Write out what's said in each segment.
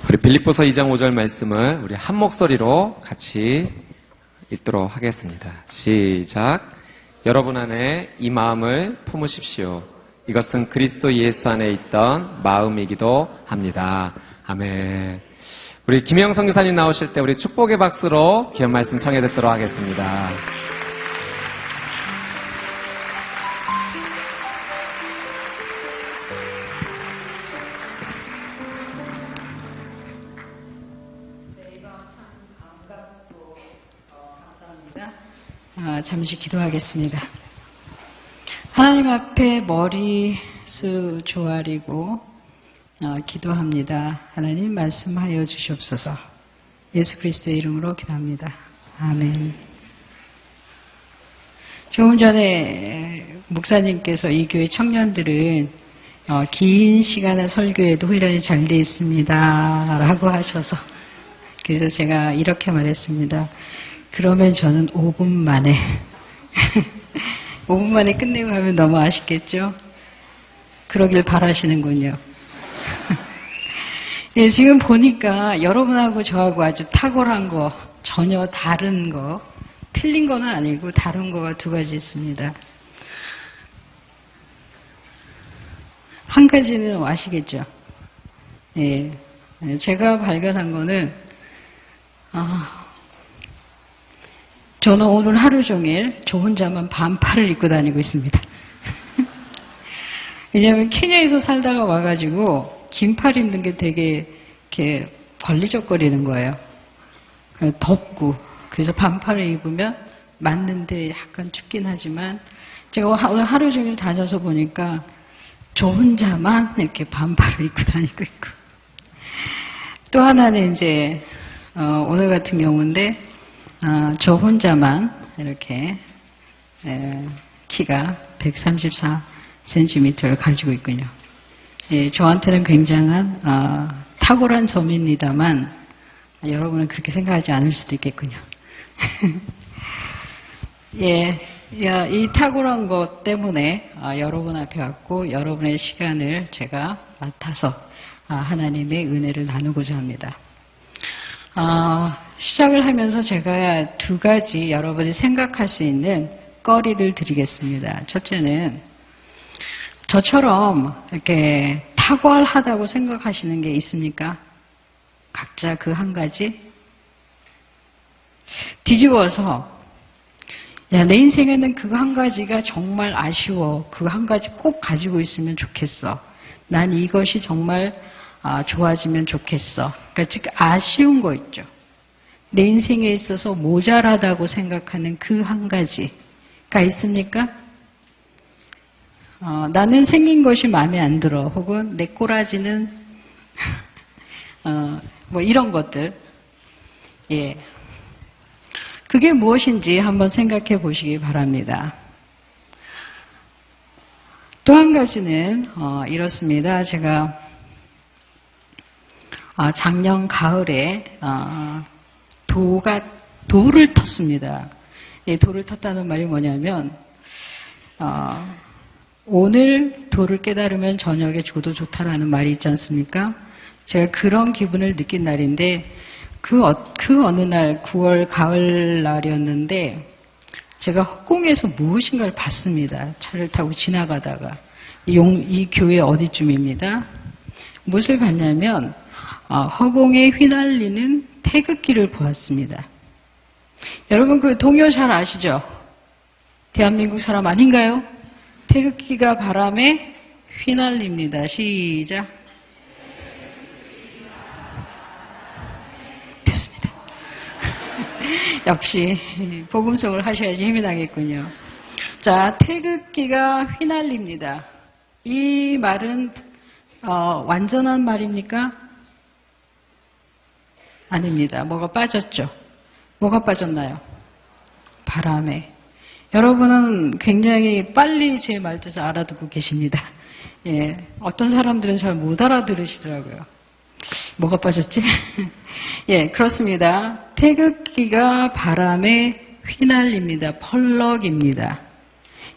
우리 빌립보서 2장 5절 말씀을 우리 한 목소리로 같이 읽도록 하겠습니다. 시작. 여러분 안에 이 마음을 품으십시오. 이것은 그리스도 예수 안에 있던 마음이기도 합니다. 아멘. 우리 김영 선교사님 나오실 때 우리 축복의 박수로 귀한 말씀 청해 듣도록 하겠습니다. 잠시 기도하겠습니다. 하나님 앞에 머리수 조아리고 기도합니다. 하나님 말씀하여 주시옵소서. 예수 그리스도의 이름으로 기도합니다. 아멘. 조금 전에 목사님께서 이 교회 청년들은 긴 시간의 설교에도 훈련이 잘 되어 있습니다 라고 하셔서, 그래서 제가 이렇게 말했습니다. 그러면 저는 5분 만에 5분 만에 끝내고 가면 너무 아쉽겠죠? 그러길 바라시는군요. 예, 지금 보니까 여러분하고 저하고 아주 탁월한 거, 전혀 다른 거, 틀린 거는 아니고 다른 거가 두 가지 있습니다. 한 가지는 아시겠죠? 예, 제가 발견한 거는 저는 오늘 하루 종일 저 혼자만 반팔을 입고 다니고 있습니다. 왜냐하면 케냐에서 살다가 와가지고 긴팔 입는 게 되게 이렇게 걸리적거리는 거예요. 덥고. 그래서 반팔을 입으면 맞는데 약간 춥긴 하지만, 제가 오늘 하루 종일 다녀서 보니까 저 혼자만 이렇게 반팔을 입고 다니고 있고. 또 하나는 이제 오늘 같은 경우인데 저 혼자만 이렇게 키가 134cm를 가지고 있군요. 예, 저한테는 굉장한 탁월한 점입니다만 여러분은 그렇게 생각하지 않을 수도 있겠군요. 예, 이 탁월한 것 때문에 여러분 앞에 왔고 여러분의 시간을 제가 맡아서 하나님의 은혜를 나누고자 합니다. 시작을 하면서 제가 두 가지 여러분이 생각할 수 있는 거리를 드리겠습니다. 첫째는 저처럼 이렇게 탁월하다고 생각하시는 게 있습니까? 각자 그 한 가지? 뒤집어서, 야, 내 인생에는 그거 한 가지가 정말 아쉬워. 그거 한 가지 꼭 가지고 있으면 좋겠어. 난 이것이 정말 좋아지면 좋겠어. 그러니까 지금 아쉬운 거 있죠. 내 인생에 있어서 모자라다고 생각하는 그 한 가지가 있습니까? 나는 생긴 것이 마음에 안 들어. 혹은 내 꼬라지는 뭐 이런 것들. 예. 그게 무엇인지 한번 생각해 보시기 바랍니다. 또 한 가지는 이렇습니다. 제가 작년 가을에 돌을 텄습니다. 예, 돌을 텄다는 말이 뭐냐면 오늘 돌을 깨달으면 저녁에 줘도 좋다라는 말이 있지 않습니까? 제가 그런 기분을 느낀 날인데 그 어느 날 9월 가을 날이었는데 제가 허공에서 무엇인가를 봤습니다. 차를 타고 지나가다가 이 교회 어디쯤입니다. 무엇을 봤냐면 허공에 휘날리는 태극기를 보았습니다. 여러분 그 동요 잘 아시죠? 대한민국 사람 아닌가요? 태극기가 바람에 휘날립니다. 시작. 됐습니다. 역시 복음송을 하셔야지 힘이 나겠군요. 자, 태극기가 휘날립니다. 이 말은 완전한 말입니까? 아닙니다. 뭐가 빠졌죠? 뭐가 빠졌나요? 바람에. 여러분은 굉장히 빨리 제 말뜻을 알아듣고 계십니다. 예, 어떤 사람들은 잘 못 알아들으시더라고요. 뭐가 빠졌지? 예, 그렇습니다. 태극기가 바람에 휘날립니다. 펄럭입니다.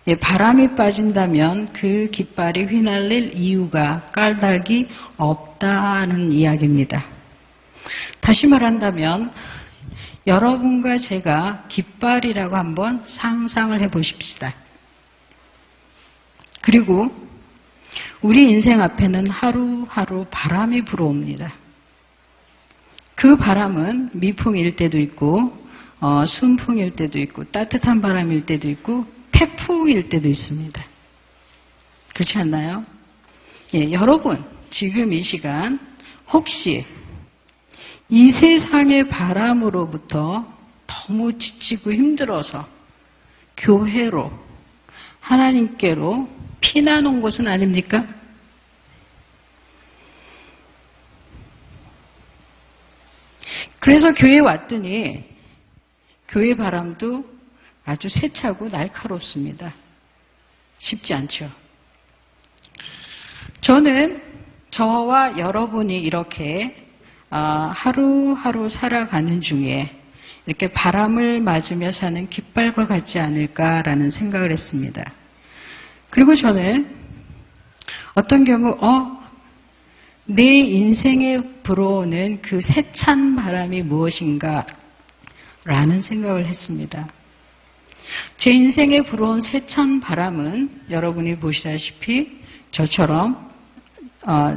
예, 바람이 빠진다면 그 깃발이 휘날릴 이유가 까닭이 없다는 이야기입니다. 다시 말한다면 여러분과 제가 깃발이라고 한번 상상을 해보십시다. 그리고 우리 인생 앞에는 하루하루 바람이 불어옵니다. 그 바람은 미풍일 때도 있고 순풍일 때도 있고 따뜻한 바람일 때도 있고 태풍일 때도 있습니다. 그렇지 않나요? 예, 여러분 지금 이 시간 혹시 이 세상의 바람으로부터 너무 지치고 힘들어서 교회로 하나님께로 피난 온 것은 아닙니까? 그래서 교회에 왔더니 교회 바람도 아주 세차고 날카롭습니다. 쉽지 않죠. 저는 저와 여러분이 이렇게 하루하루 살아가는 중에 이렇게 바람을 맞으며 사는 깃발과 같지 않을까라는 생각을 했습니다. 그리고 저는 어떤 경우 내 인생에 불어오는 그 세찬 바람이 무엇인가 라는 생각을 했습니다. 제 인생에 불어온 세찬 바람은 여러분이 보시다시피 저처럼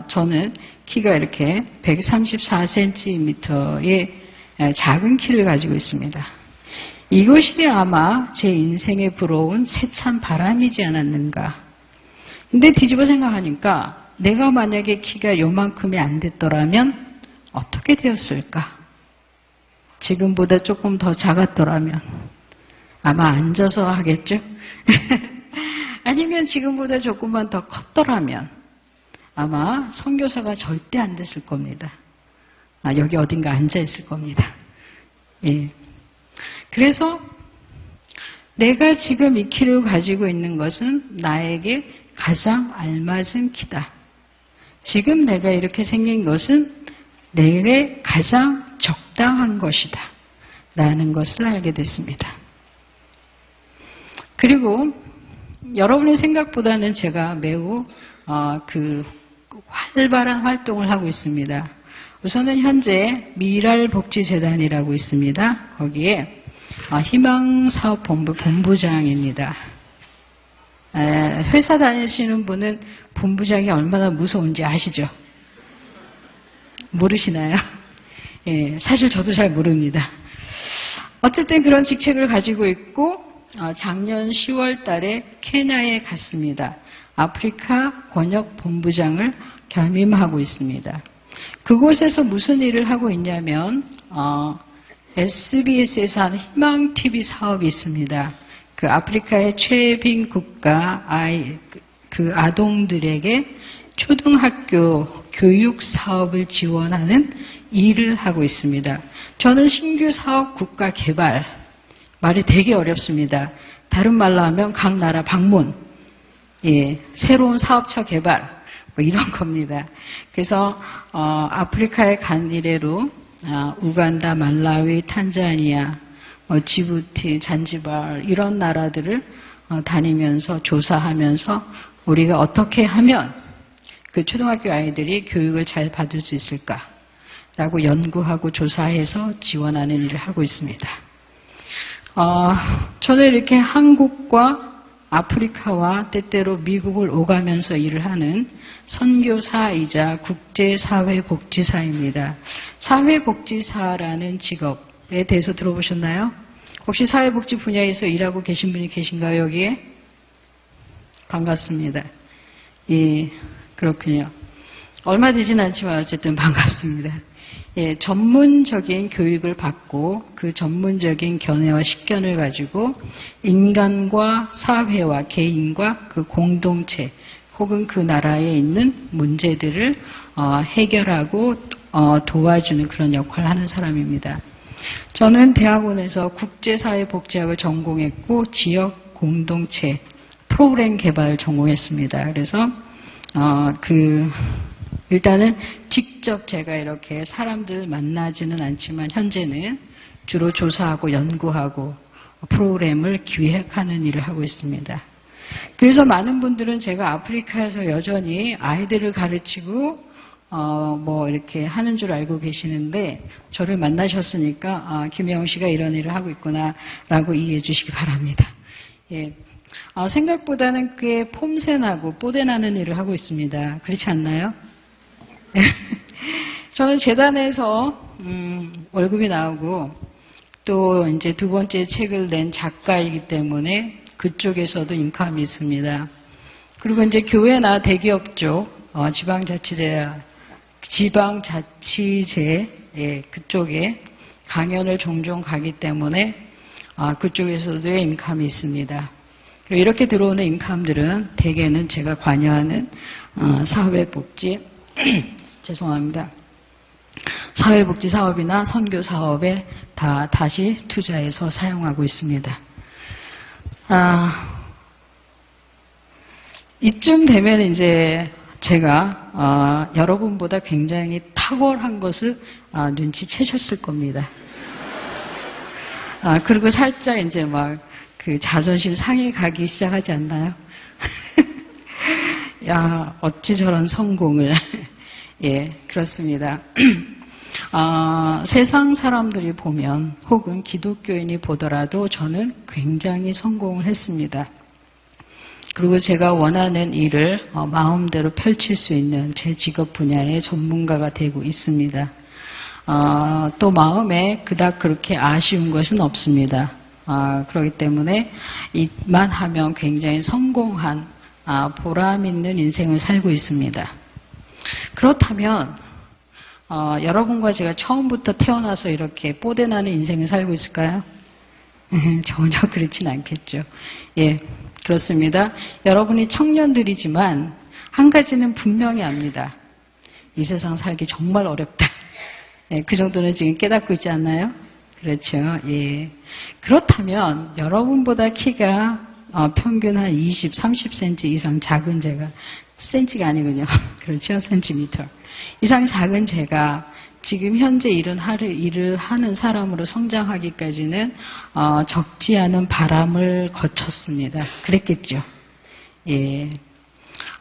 저는 키가 이렇게 134cm의 작은 키를 가지고 있습니다. 이것이 아마 제 인생에 불어온 세찬 바람이지 않았는가. 근데 뒤집어 생각하니까 내가 만약에 키가 요만큼이 안 됐더라면 어떻게 되었을까? 지금보다 조금 더 작았더라면 아마 앉아서 하겠죠? 아니면 지금보다 조금만 더 컸더라면 아마 선교사가 절대 안 됐을 겁니다. 여기 어딘가 앉아 있을 겁니다. 예. 그래서 내가 지금 이 키를 가지고 있는 것은 나에게 가장 알맞은 키다. 지금 내가 이렇게 생긴 것은 내게 가장 적당한 것이다. 라는 것을 알게 됐습니다. 그리고 여러분의 생각보다는 제가 매우 활발한 활동을 하고 있습니다. 우선은 현재 미랄복지재단이라고 있습니다. 거기에 희망사업본부 본부장입니다. 회사 다니시는 분은 본부장이 얼마나 무서운지 아시죠? 모르시나요? 예, 사실 저도 잘 모릅니다. 어쨌든 그런 직책을 가지고 있고 작년 10월 달에 케냐에 갔습니다. 아프리카 권역 본부장을 겸임하고 있습니다. 그곳에서 무슨 일을 하고 있냐면 SBS에서 하는 희망TV 사업이 있습니다. 그 아프리카의 최빈 국가 그 아동들에게 초등학교 교육 사업을 지원하는 일을 하고 있습니다. 저는 신규 사업 국가 개발, 말이 되게 어렵습니다. 다른 말로 하면 각 나라 방문, 새로운 사업처 개발, 뭐 이런 겁니다. 그래서 아프리카에 간 이래로 우간다, 말라위, 탄자니아, 지부티, 잔지발 이런 나라들을 다니면서 조사하면서 우리가 어떻게 하면 그 초등학교 아이들이 교육을 잘 받을 수 있을까라고 연구하고 조사해서 지원하는 일을 하고 있습니다. 저는 이렇게 한국과 아프리카와 때때로 미국을 오가면서 일을 하는 선교사이자 국제사회복지사입니다. 사회복지사라는 직업에 대해서 들어보셨나요? 혹시 사회복지 분야에서 일하고 계신 분이 계신가요, 여기에? 반갑습니다. 예, 그렇군요. 얼마 되진 않지만 어쨌든 반갑습니다. 예, 전문적인 교육을 받고 그 전문적인 견해와 식견을 가지고 인간과 사회와 개인과 그 공동체 혹은 그 나라에 있는 문제들을 해결하고 도와주는 그런 역할을 하는 사람입니다. 저는 대학원에서 국제사회복지학을 전공했고 지역 공동체 프로그램 개발을 전공했습니다. 그래서 일단은 직접 제가 이렇게 사람들 만나지는 않지만 현재는 주로 조사하고 연구하고 프로그램을 기획하는 일을 하고 있습니다. 그래서 많은 분들은 제가 아프리카에서 여전히 아이들을 가르치고 이렇게 하는 줄 알고 계시는데, 저를 만나셨으니까 김혜영 씨가 이런 일을 하고 있구나라고 이해해 주시기 바랍니다. 예. 생각보다는 꽤 폼새나고 뽀대나는 일을 하고 있습니다. 그렇지 않나요? 저는 재단에서 월급이 나오고 또 이제 두 번째 책을 낸 작가이기 때문에 그쪽에서도 인컴이 있습니다. 그리고 이제 교회나 대기업 쪽, 지방자치제, 예, 그쪽에 강연을 종종 가기 때문에 그쪽에서도 인컴이 있습니다. 그리고 이렇게 들어오는 인컴들은 대개는 제가 관여하는 사회복지 죄송합니다. 사회복지 사업이나 선교 사업에 다시 투자해서 사용하고 있습니다. 이쯤 되면 이제 제가 여러분보다 굉장히 탁월한 것을 눈치채셨을 겁니다. 그리고 살짝 이제 그 자존심 상해 가기 시작하지 않나요? 야, 어찌 저런 성공을. 예, 그렇습니다. 세상 사람들이 보면 혹은 기독교인이 보더라도 저는 굉장히 성공을 했습니다. 그리고 제가 원하는 일을 마음대로 펼칠 수 있는 제 직업 분야의 전문가가 되고 있습니다. 또 마음에 그닥 그렇게 아쉬운 것은 없습니다. 그렇기 때문에 이만 하면 굉장히 성공한 보람 있는 인생을 살고 있습니다. 그렇다면 여러분과 제가 처음부터 태어나서 이렇게 뽀대나는 인생을 살고 있을까요? 전혀 그렇진 않겠죠. 예, 그렇습니다. 여러분이 청년들이지만 한 가지는 분명히 압니다. 이 세상 살기 정말 어렵다. 예, 그 정도는 지금 깨닫고 있지 않나요? 그렇죠. 예. 그렇다면 여러분보다 키가 평균 한 20, 30cm 이상 작은 제가, cm가 아니군요. 그렇죠. 센티미터. 이상 작은 제가 지금 현재 일을 하는 사람으로 성장하기까지는 적지 않은 바람을 거쳤습니다. 그랬겠죠. 예.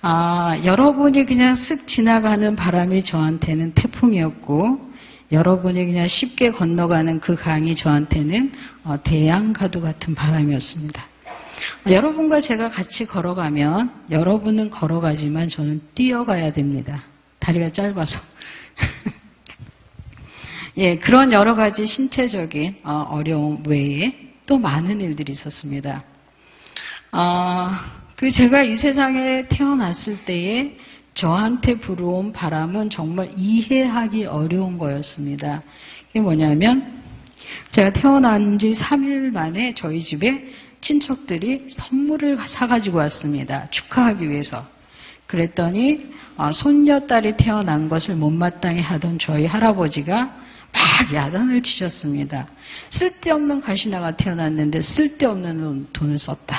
여러분이 그냥 쓱 지나가는 바람이 저한테는 태풍이었고, 여러분이 그냥 쉽게 건너가는 그 강이 저한테는 대양가도 같은 바람이었습니다. 여러분과 제가 같이 걸어가면 여러분은 걸어가지만 저는 뛰어가야 됩니다. 다리가 짧아서. 예, 그런 여러 가지 신체적인 어려움 외에 또 많은 일들이 있었습니다. 제가 이 세상에 태어났을 때에 저한테 불어온 바람은 정말 이해하기 어려운 거였습니다. 그게 뭐냐면 제가 태어난 지 3일 만에 저희 집에 친척들이 선물을 사가지고 왔습니다. 축하하기 위해서. 그랬더니 손녀딸이 태어난 것을 못마땅해 하던 저희 할아버지가 막 야단을 치셨습니다. 쓸데없는 가시나가 태어났는데 쓸데없는 돈을 썼다.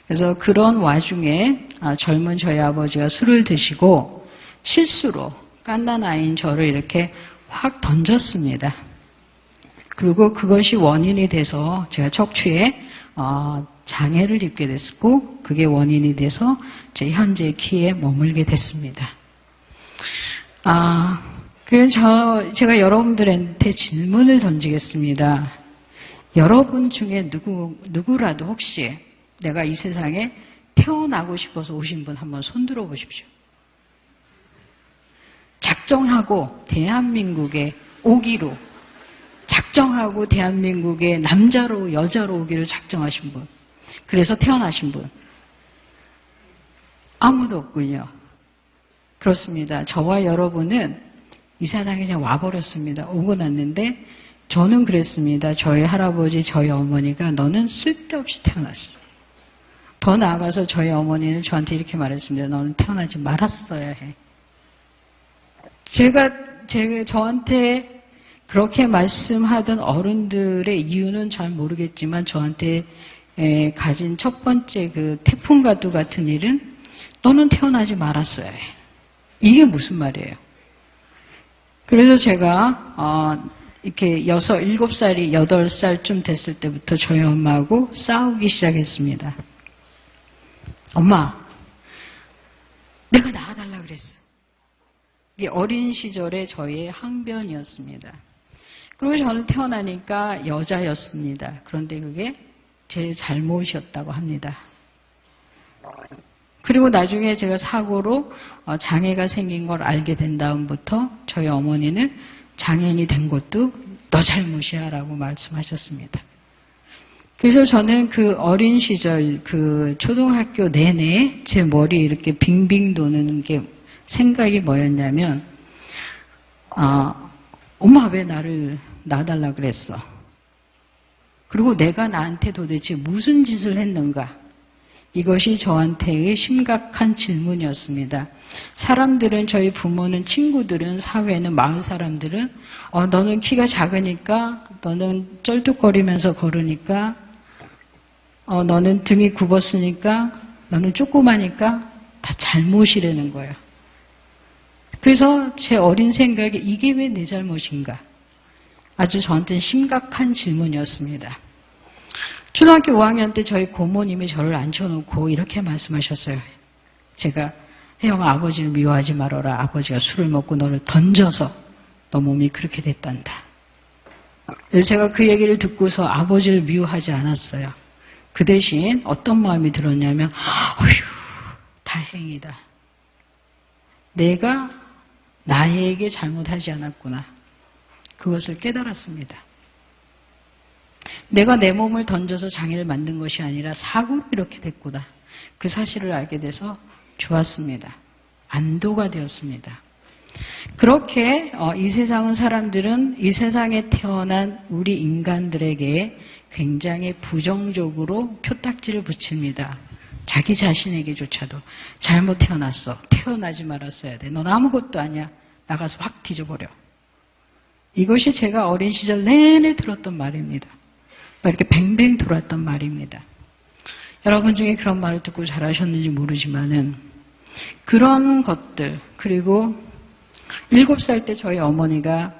그래서 그런 와중에 젊은 저희 아버지가 술을 드시고 실수로 갓난아이인 저를 이렇게 확 던졌습니다. 그리고 그것이 원인이 돼서 제가 척추에 장애를 입게 됐고, 그게 원인이 돼서 제 현재 키에 머물게 됐습니다. 그래서 제가 여러분들한테 질문을 던지겠습니다. 여러분 중에 누구라도 혹시 내가 이 세상에 태어나고 싶어서 오신 분 한번 손들어 보십시오. 작정하고 대한민국에 오기로, 작정하고 대한민국에 남자로 여자로 오기를 작정하신 분, 그래서 태어나신 분 아무도 없군요. 그렇습니다. 저와 여러분은 이 세상에 그냥 와버렸습니다. 오고 났는데 저는 그랬습니다. 저희 할아버지, 저희 어머니가 너는 쓸데없이 태어났어. 더 나아가서 저희 어머니는 저한테 이렇게 말했습니다. 너는 태어나지 말았어야 해. 제가 저한테 그렇게 말씀하던 어른들의 이유는 잘 모르겠지만 저한테 가진 첫 번째 그 태풍과도 같은 일은 너는 태어나지 말았어야 해. 이게 무슨 말이에요? 그래서 제가 이렇게 6, 7살이 8살쯤 됐을 때부터 저희 엄마하고 싸우기 시작했습니다. 엄마, 내가 낳아달라 그랬어. 이게 어린 시절의 저희의 항변이었습니다. 그리고 저는 태어나니까 여자였습니다. 그런데 그게 제 잘못이었다고 합니다. 그리고 나중에 제가 사고로 장애가 생긴 걸 알게 된 다음부터 저희 어머니는 장애인이 된 것도 너 잘못이야 라고 말씀하셨습니다. 그래서 저는 그 어린 시절 그 초등학교 내내 제 머리에 이렇게 빙빙 도는 게 생각이 뭐였냐면 엄마 왜 나를 낳아달라 그랬어? 그리고 내가 나한테 도대체 무슨 짓을 했는가? 이것이 저한테의 심각한 질문이었습니다. 사람들은, 저희 부모는, 친구들은, 사회는, 마을 사람들은 너는 키가 작으니까, 너는 쩔뚝거리면서 걸으니까, 너는 등이 굽었으니까, 너는 조그마니까 다 잘못이라는 거예요. 그래서 제 어린 생각에 이게 왜 내 잘못인가? 아주 저한테는 심각한 질문이었습니다. 초등학교 5학년 때 저희 고모님이 저를 앉혀놓고 이렇게 말씀하셨어요. 제가 혜영아, 아버지를 미워하지 말아라. 아버지가 술을 먹고 너를 던져서 너 몸이 그렇게 됐단다. 그래서 제가 그 얘기를 듣고서 아버지를 미워하지 않았어요. 그 대신 어떤 마음이 들었냐면 어휴, 다행이다. 내가 나에게 잘못하지 않았구나. 그것을 깨달았습니다. 내가 내 몸을 던져서 장애를 만든 것이 아니라 사고로 이렇게 됐구나. 그 사실을 알게 돼서 좋았습니다. 안도가 되었습니다. 그렇게 이 세상은, 사람들은 이 세상에 태어난 우리 인간들에게 굉장히 부정적으로 표딱지를 붙입니다. 자기 자신에게조차도 잘못 태어났어. 태어나지 말았어야 돼. 넌 아무것도 아니야. 나가서 확 뒤져버려. 이것이 제가 어린 시절 내내 들었던 말입니다. 이렇게 뱅뱅 돌았던 말입니다. 여러분 중에 그런 말을 듣고 잘하셨는지 모르지만은 그런 것들, 그리고 7살 때 저희 어머니가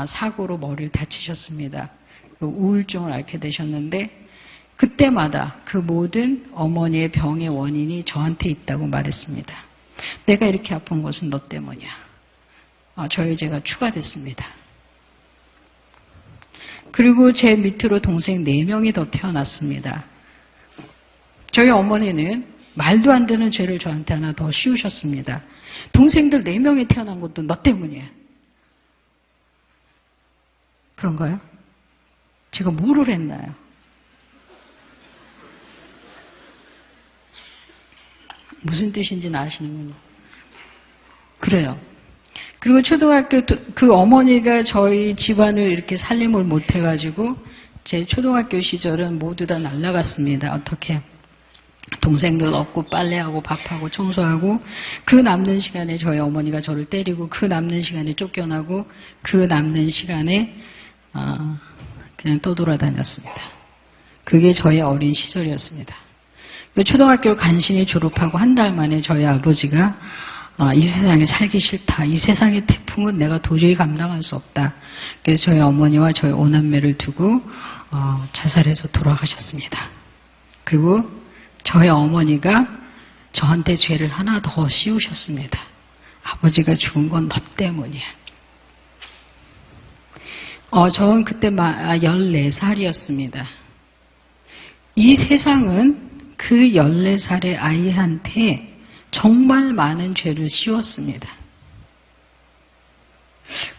사고로 머리를 다치셨습니다. 우울증을 앓게 되셨는데 그때마다 그 모든 어머니의 병의 원인이 저한테 있다고 말했습니다. 내가 이렇게 아픈 것은 너 때문이야. 저혈제가 추가됐습니다. 그리고 제 밑으로 동생 4명이 더 태어났습니다. 저희 어머니는 말도 안 되는 죄를 저한테 하나 더 씌우셨습니다. 동생들 4명이 태어난 것도 너 때문이야. 그런가요? 제가 뭐를 했나요? 무슨 뜻인지는 아시는군요. 그래요. 그리고 초등학교 그 어머니가 저희 집안을 이렇게 살림을 못해가지고 제 초등학교 시절은 모두 다 날아갔습니다. 어떻게? 동생들 업고 빨래하고 밥하고 청소하고 그 남는 시간에 저희 어머니가 저를 때리고 그 남는 시간에 쫓겨나고 그 남는 시간에 그냥 떠돌아다녔습니다. 그게 저의 어린 시절이었습니다. 초등학교를 간신히 졸업하고 한 달 만에 저희 아버지가 이 세상에 살기 싫다. 이 세상의 태풍은 내가 도저히 감당할 수 없다. 그래서 저희 어머니와 저희 오남매를 두고 자살해서 돌아가셨습니다. 그리고 저희 어머니가 저한테 죄를 하나 더 씌우셨습니다. 아버지가 죽은 건 너 때문이야. 저는 그때 14살이었습니다. 이 세상은 그 14살의 아이한테 정말 많은 죄를 씌웠습니다.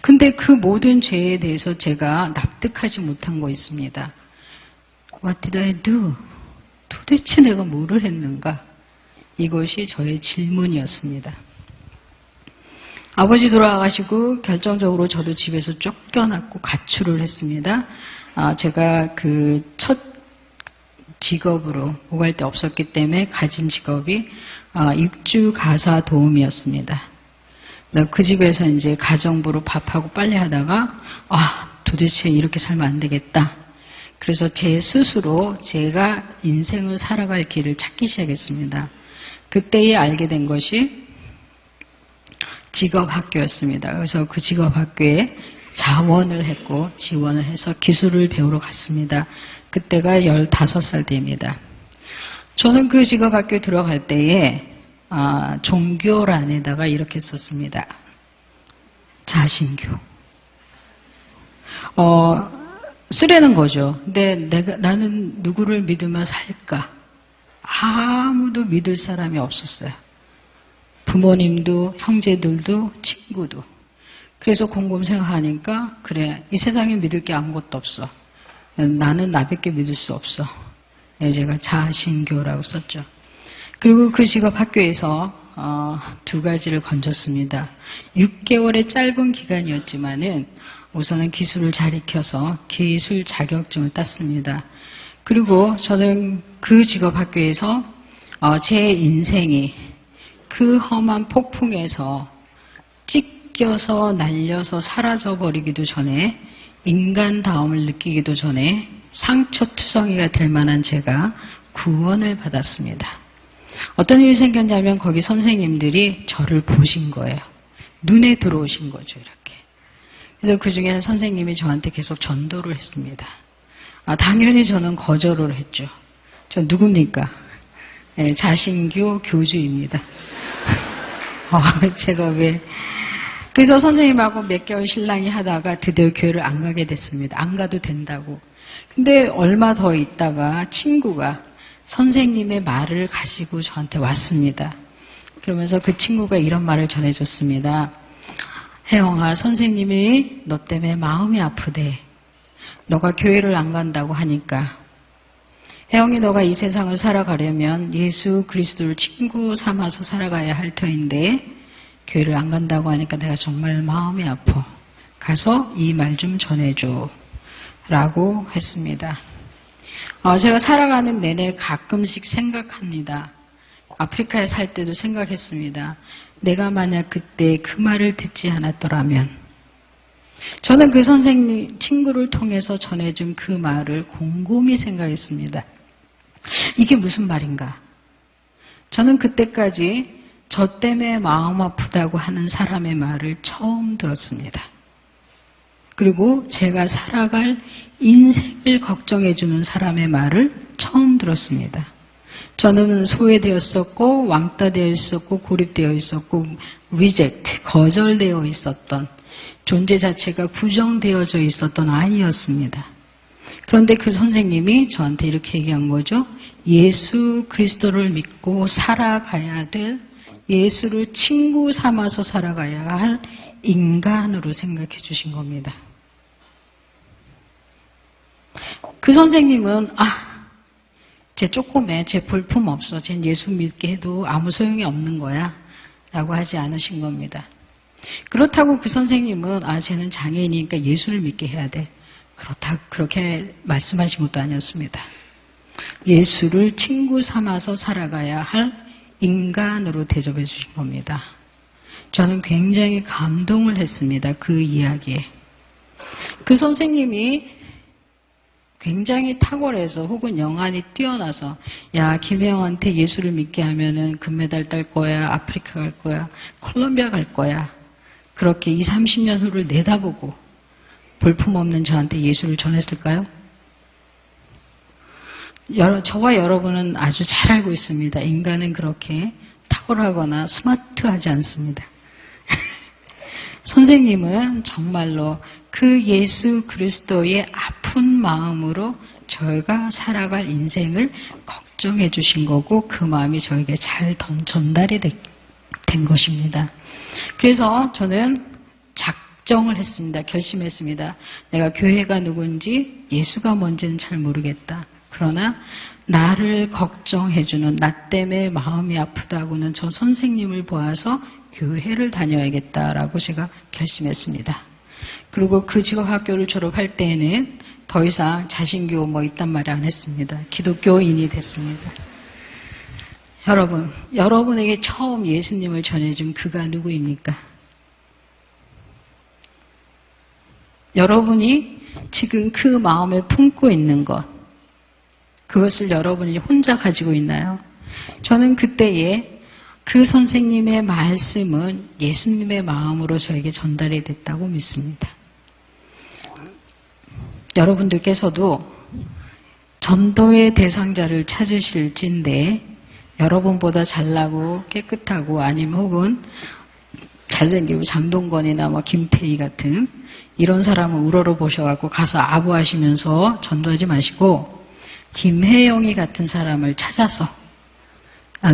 근데 그 모든 죄에 대해서 제가 납득하지 못한 거 있습니다. What did I do? 도대체 내가 뭐를 했는가? 이것이 저의 질문이었습니다. 아버지 돌아가시고 결정적으로 저도 집에서 쫓겨났고 가출을 했습니다. 제가 그 첫 직업으로 오갈 데 없었기 때문에 가진 직업이 입주 가사 도우미였습니다. 그 집에서 이제 가정부로 밥하고 빨래하다가 도대체 이렇게 살면 안 되겠다. 그래서 제 스스로 제가 인생을 살아갈 길을 찾기 시작했습니다. 그때에 알게 된 것이 직업학교였습니다. 그래서 그 직업학교에 자원을 했고 지원을 해서 기술을 배우러 갔습니다. 그때가 15살 때입니다. 저는 그 직업학교에 들어갈 때에 종교란에다가 이렇게 썼습니다. 자신교. 쓰려는 거죠. 근데 나는 누구를 믿으면 살까? 아무도 믿을 사람이 없었어요. 부모님도, 형제들도, 친구도. 그래서 곰곰 생각하니까, 그래, 이 세상에 믿을 게 아무것도 없어. 나는 나밖에 믿을 수 없어. 제가 자신교라고 썼죠. 그리고 그 직업 학교에서 2가지를 건졌습니다. 6개월의 짧은 기간이었지만은 우선은 기술을 잘 익혀서 기술 자격증을 땄습니다. 그리고 저는 그 직업 학교에서 제 인생이 그 험한 폭풍에서 찢겨서 날려서 사라져버리기도 전에 인간다움을 느끼기도 전에 상처투성이가 될 만한 제가 구원을 받았습니다. 어떤 일이 생겼냐면 거기 선생님들이 저를 보신 거예요. 눈에 들어오신 거죠, 이렇게. 그래서 그 중에 선생님이 저한테 계속 전도를 했습니다. 당연히 저는 거절을 했죠. 저 누굽니까? 네, 자신교 교주입니다. 제가 왜. 그래서 선생님하고 몇 개월 신랑이 하다가 드디어 교회를 안 가게 됐습니다. 안 가도 된다고. 근데 얼마 더 있다가 친구가 선생님의 말을 가지고 저한테 왔습니다. 그러면서 그 친구가 이런 말을 전해줬습니다. 혜영아, 선생님이 너 때문에 마음이 아프대. 너가 교회를 안 간다고 하니까. 혜영이 너가 이 세상을 살아가려면 예수 그리스도를 친구 삼아서 살아가야 할 터인데 교회를 안 간다고 하니까 내가 정말 마음이 아파. 가서 이 말 좀 전해줘. 라고 했습니다. 제가 살아가는 내내 가끔씩 생각합니다. 아프리카에 살 때도 생각했습니다. 내가 만약 그때 그 말을 듣지 않았더라면. 저는 그 선생님, 친구를 통해서 전해준 그 말을 곰곰이 생각했습니다. 이게 무슨 말인가? 저는 그때까지 저 때문에 마음 아프다고 하는 사람의 말을 처음 들었습니다. 그리고 제가 살아갈 인생을 걱정해주는 사람의 말을 처음 들었습니다. 저는 소외되었었고 왕따되어 있었고 고립되어 있었고 리젝트, 거절되어 있었던 존재 자체가 부정되어져 있었던 아이였습니다. 그런데 그 선생님이 저한테 이렇게 얘기한 거죠. 예수 그리스도를 믿고 살아가야 될, 예수를 친구 삼아서 살아가야 할 인간으로 생각해 주신 겁니다. 그 선생님은 쟤 쪼꼬매, 쟤 볼품 없어, 쟤 예수 믿게 해도 아무 소용이 없는 거야 라고 하지 않으신 겁니다. 그렇다고 그 선생님은 쟤는 장애인이니까 예수를 믿게 해야 돼, 그렇게 말씀하신 것도 아니었습니다. 예수를 친구 삼아서 살아가야 할 인간으로 대접해 주신 겁니다. 저는 굉장히 감동을 했습니다. 그 이야기에. 그 선생님이 굉장히 탁월해서 혹은 영안이 뛰어나서 야, 김혜영한테 예수를 믿게 하면은 금메달 딸 거야, 아프리카 갈 거야, 콜롬비아 갈 거야. 그렇게 20, 30년 후를 내다보고 볼품없는 저한테 예수를 전했을까요? 저와 여러분은 아주 잘 알고 있습니다. 인간은 그렇게 탁월하거나 스마트하지 않습니다. 선생님은 정말로 그 예수 그리스도의 아픈 마음으로 저희가 살아갈 인생을 걱정해 주신 거고 그 마음이 저에게 잘 전달이 된 것입니다. 그래서 저는 작정을 했습니다. 결심했습니다. 내가 교회가 누군지 예수가 뭔지는 잘 모르겠다. 그러나 나를 걱정해주는, 나 때문에 마음이 아프다고는 저 선생님을 보아서 교회를 다녀야겠다라고 제가 결심했습니다. 그리고 그 직업학교를 졸업할 때에는 더 이상 자신교 뭐 이딴 말이 안 했습니다. 기독교인이 됐습니다. 여러분에게 처음 예수님을 전해준 그가 누구입니까? 여러분이 지금 그 마음에 품고 있는 것, 그것을 여러분이 혼자 가지고 있나요? 저는 그때에 그 선생님의 말씀은 예수님의 마음으로 저에게 전달이 됐다고 믿습니다. 여러분들께서도 전도의 대상자를 찾으실진데 여러분보다 잘나고 깨끗하고 아니면 혹은 잘생기고 장동건이나 뭐 김태희 같은 이런 사람을 우러러 보셔갖고 가서 아부하시면서 전도하지 마시고 김혜영이 같은 사람을 찾아서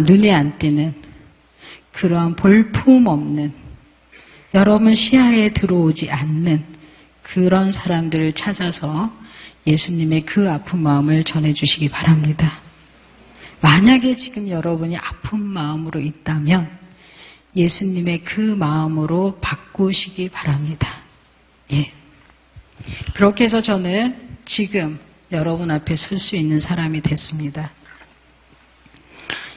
눈에 안 띄는 그러한 볼품없는 여러분 시야에 들어오지 않는 그런 사람들을 찾아서 예수님의 그 아픈 마음을 전해주시기 바랍니다. 만약에 지금 여러분이 아픈 마음으로 있다면 예수님의 그 마음으로 바꾸시기 바랍니다. 예. 그렇게 해서 저는 지금 여러분 앞에 설 수 있는 사람이 됐습니다.